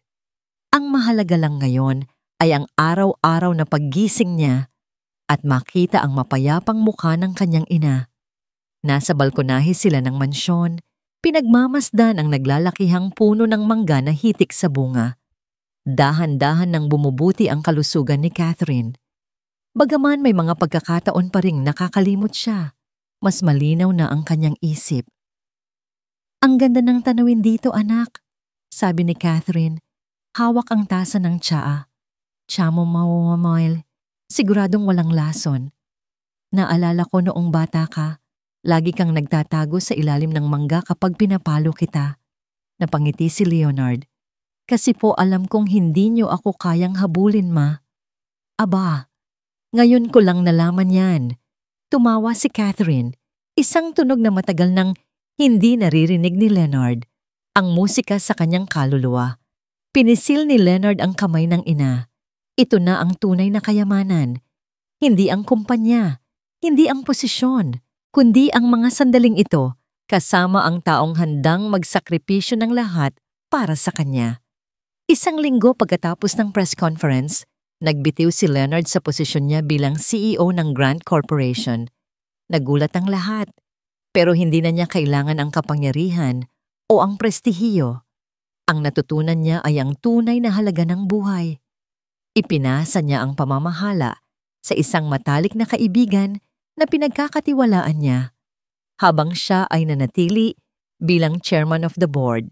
Ang mahalaga lang ngayon ay ang araw-araw na paggising niya at makita ang mapayapang mukha ng kanyang ina. Nasa balkonahe sila ng mansyon, pinagmamasdan ang naglalakihang puno ng mangga na hitik sa bunga. Dahan-dahan nang bumubuti ang kalusugan ni Catherine. Bagaman may mga pagkakataon pa ring nakakalimot siya, mas malinaw na ang kanyang isip. Ang ganda ng tanawin dito, anak, sabi ni Catherine. Hawak ang tasa ng tsaa. Tsamo mawawamail, siguradong walang lason. Naalala ko noong bata ka, lagi kang nagtatago sa ilalim ng mangga kapag pinapalo kita. Napangiti si Leonard. Kasi po alam kong hindi niyo ako kayang habulin, ma. Aba, ngayon ko lang nalaman yan. Tumawa si Catherine, isang tunog na matagal nang hindi naririnig ni Leonard. Ang musika sa kanyang kaluluwa. Pinisil ni Leonard ang kamay ng ina. Ito na ang tunay na kayamanan. Hindi ang kumpanya, hindi ang posisyon, kundi ang mga sandaling ito kasama ang taong handang magsakripisyo ng lahat para sa kanya. Isang linggo pagkatapos ng press conference, nagbitiw si Leonard sa posisyon niya bilang CEO ng Grant Corporation. Nagulat ang lahat, pero hindi na niya kailangan ang kapangyarihan o ang prestihiyo. Ang natutunan niya ay ang tunay na halaga ng buhay. Ipinasa niya ang pamamahala sa isang matalik na kaibigan na pinagkakatiwalaan niya, habang siya ay nanatili bilang chairman of the board.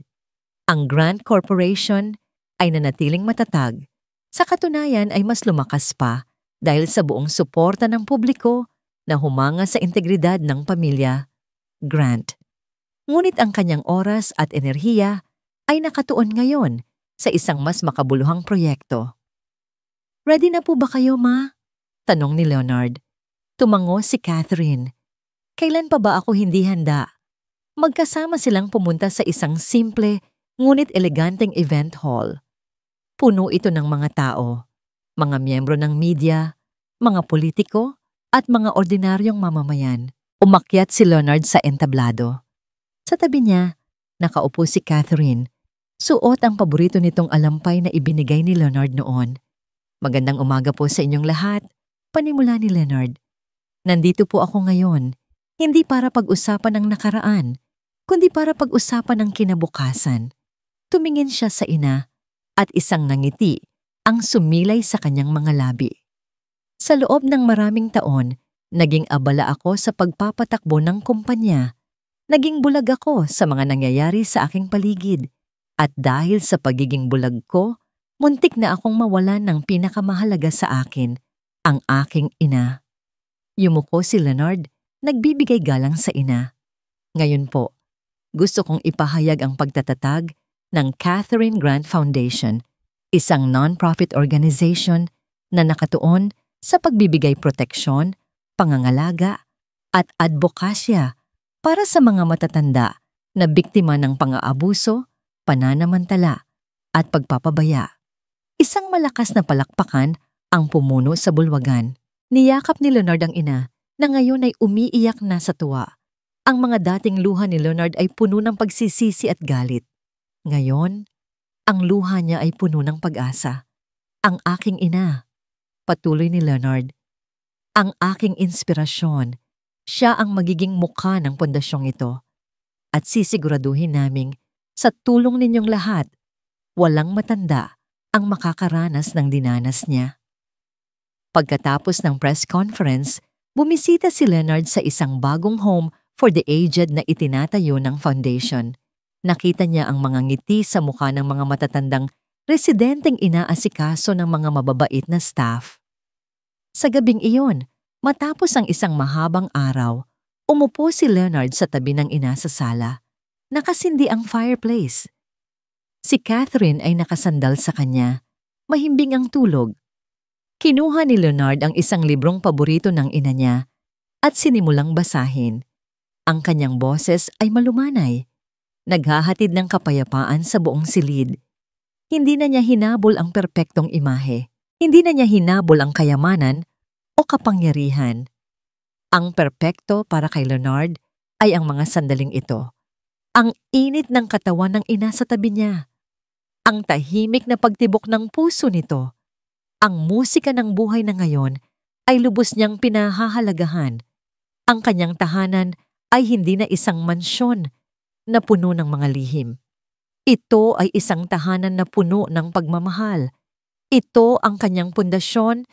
Ang Grant Corporation ay nanatiling matatag. Sa katunayan ay mas lumakas pa dahil sa buong suporta ng publiko na humanga sa integridad ng pamilya Grant. Ngunit ang kanyang oras at enerhiya ay nakatuon ngayon sa isang mas makabuluhang proyekto. Ready na po ba kayo, ma? Tanong ni Leonard. Tumango si Catherine. Kailan pa ba ako hindi handa? Magkasama silang pumunta sa isang simple ngunit eleganteng event hall. Puno ito ng mga tao, mga miyembro ng media, mga politiko at mga ordinaryong mamamayan. Umakyat si Leonard sa entablado. Sa tabi niya, nakaupo si Catherine. Suot ang paborito nitong alampay na ibinigay ni Leonard noon. Magandang umaga po sa inyong lahat. Panimula ni Leonard. Nandito po ako ngayon, hindi para pag-usapan ng nakaraan, kundi para pag-usapan ng kinabukasan. Tumingin siya sa ina at isang nangiti ang sumilay sa kanyang mga labi. Sa loob ng maraming taon, naging abala ako sa pagpapatakbo ng kumpanya. Naging bulag ako sa mga nangyayari sa aking paligid. At dahil sa pagiging bulag ko, muntik na akong mawalan ng pinakamahalaga sa akin, ang aking ina. Yumuko si Leonard, nagbibigay galang sa ina. Ngayon po, gusto kong ipahayag ang pagtatatag ng Catherine Grant Foundation, isang non-profit organization na nakatuon sa pagbibigay proteksyon, pangangalaga, at advokasya para sa mga matatanda na biktima ng pang-aabuso, pananamantala, at pagpapabaya. Isang malakas na palakpakan ang pumuno sa bulwagan. Niyakap ni Leonard ang ina na ngayon ay umiiyak na sa tuwa. Ang mga dating luha ni Leonard ay puno ng pagsisisi at galit. Ngayon, ang luha niya ay puno ng pag-asa. Ang aking ina, patuloy ni Leonard, ang aking inspirasyon. Siya ang magiging mukha ng pondasyong ito. At sisiguraduhin naming sa tulong ninyong lahat, walang matanda ang makakaranas ng dinanas niya. Pagkatapos ng press conference, bumisita si Leonard sa isang bagong home for the aged na itinatayo ng foundation. Nakita niya ang mga ngiti sa mukha ng mga matatandang residenteng inaasikaso ng mga mababait na staff. Sa gabing iyon, matapos ang isang mahabang araw, umupo si Leonard sa tabi ng ina sa sala. Nakasindi ang fireplace. Si Catherine ay nakasandal sa kanya. Mahimbing ang tulog. Kinuha ni Leonard ang isang librong paborito ng ina niya at sinimulang basahin. Ang kanyang boses ay malumanay. Naghahatid ng kapayapaan sa buong silid. Hindi na niya hinabol ang perpektong imahe. Hindi na niya hinabol ang kayamanan o kapangyarihan. Ang perpekto para kay Leonard ay ang mga sandaling ito. Ang init ng katawan ng ina sa tabi niya. Ang tahimik na pagtibok ng puso nito. Ang musika ng buhay na ngayon ay lubos niyang pinahahalagahan. Ang kanyang tahanan ay hindi na isang mansyon na puno ng mga lihim. Ito ay isang tahanan na puno ng pagmamahal. Ito ang kanyang pundasyon